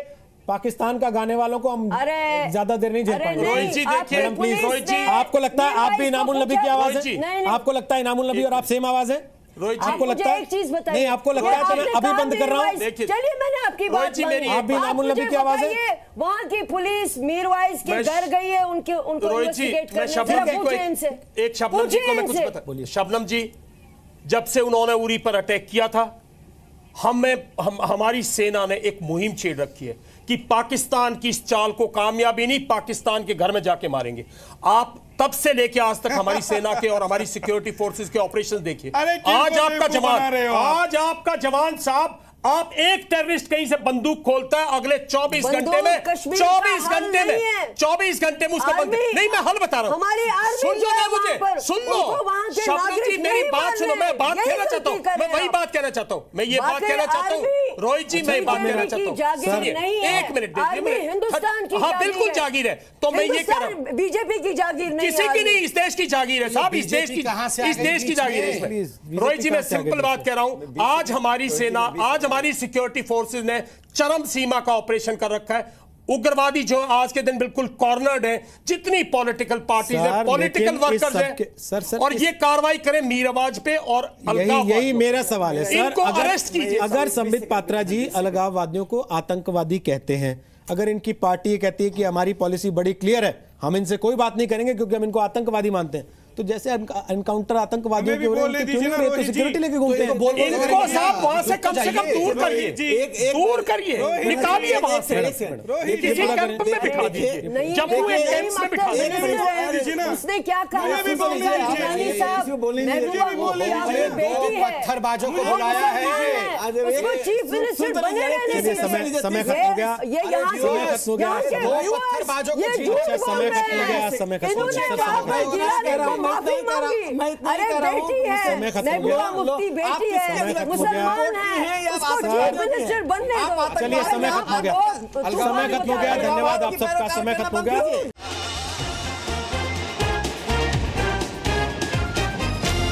पाकिस्तान का गाने वालों को हम ज्यादा देर नहीं झेल पाएंगे। मैडम प्लीज, आपको लगता है आप भी इनामुल नबी की आवाज है? आपको लगता है इनामुल नबी और आप सेम आवाज है? आपको लगता है? एक चीज बताइए। नहीं, आपको लगता है तो मैं अभी बंद कर रहा हूँ। चलिए मैंने आपकी बात मानी। आप भी इनामुल नबी की आवाज है? वहाँ की पुलिस मीरवाइज के घर गई है, उनको इन्वेस्टिगेट करने। एक शबनम जी को मैं कुछ बता। शबनम जी, जब से उन्होंने उरी पर अटैक किया था, हमारी सेना ने एक मुहिम छेड़ रखी है कि पाकिस्तान की इस चाल को कामयाबी नहीं, पाकिस्तान के घर में जाके मारेंगे। आप तब से लेके आज तक हमारी सेना के और हमारी सिक्योरिटी फोर्सेस के ऑपरेशन देखिए। आज आपका जवान साहब, आप एक टेररिस्ट कहीं से बंदूक खोलता है, अगले 24 घंटे में 24 घंटे में उसका बंद नहीं। मैं हल बता रहा हूं, सुन लो ना मुझे, सुन लो शबनम जी, मेरी बात सुनो। मैं बात कहना चाहता हूं, मैं वही बात कहना चाहता हूं, मैं ये बात कहना चाहता हूं। रोहित जी, मैं बात कहना चाहता हूं, एक मिनट देखिए। हिंदुस्तान की हाँ बिल्कुल जागीर है, तो मैं ये कह रहा हूं बीजेपी की जागीर नहीं, किसी की नहीं, इस देश की जागीर है साहब, इस देश की जागीर है इसमें। रोहित जी, मैं सिंपल बात कह रहा हूं, आज हमारी सेना, आज हमारी सिक्योरिटी फोर्सेस ने चरम सीमा का ऑपरेशन कर रखा है। उग्रवादी जो आज के दिन बिल्कुल कॉर्नर्ड है, जितनी पॉलिटिकल पार्टीज है, पॉलिटिकल वर्कर्स हैं, और ये कार्रवाई करें मीर आवाज पे और यही मेरा सवाल है सर। इनको अरेस्ट कीजिए। अगर संबित पात्रा जी अलगाववादियों को आतंकवादी कहते हैं, अगर इनकी पार्टी कहती है कि हमारी पॉलिसी बड़ी क्लियर है, हम इनसे कोई बात नहीं करेंगे क्योंकि हम इनको आतंकवादी मानते हैं, तो जैसे एनकाउंटर आतंकवादियों के हो रहे हैं, क्यों नहीं रहे? तो सिक्योरिटी लेके घूमते हैं। इनको साहब वहां से कम दूर करिए, दूर करिए, निकालिए वहां से, किसी कैंप में बिठा दीजिए, जम्मू एक कैंप में बिठा दीजिए। उसने क्या कहा? पत्थरबाजों को बुलाया है, उसको चीफ मिनिस्टर बने रहने से समय खत्म हो गया, ये यहाँ समय खत्म हो गया। माफी मांगी। अरे बेटी है, महबूबा मुफ्ती बेटी है, मुसलमान है, उसको चीफ मिनिस्टर बनने दो। चलिए समय खत्म हो गया, समय खत्म हो गया। धन्यवाद आप सबका, समय खत्म हो गया।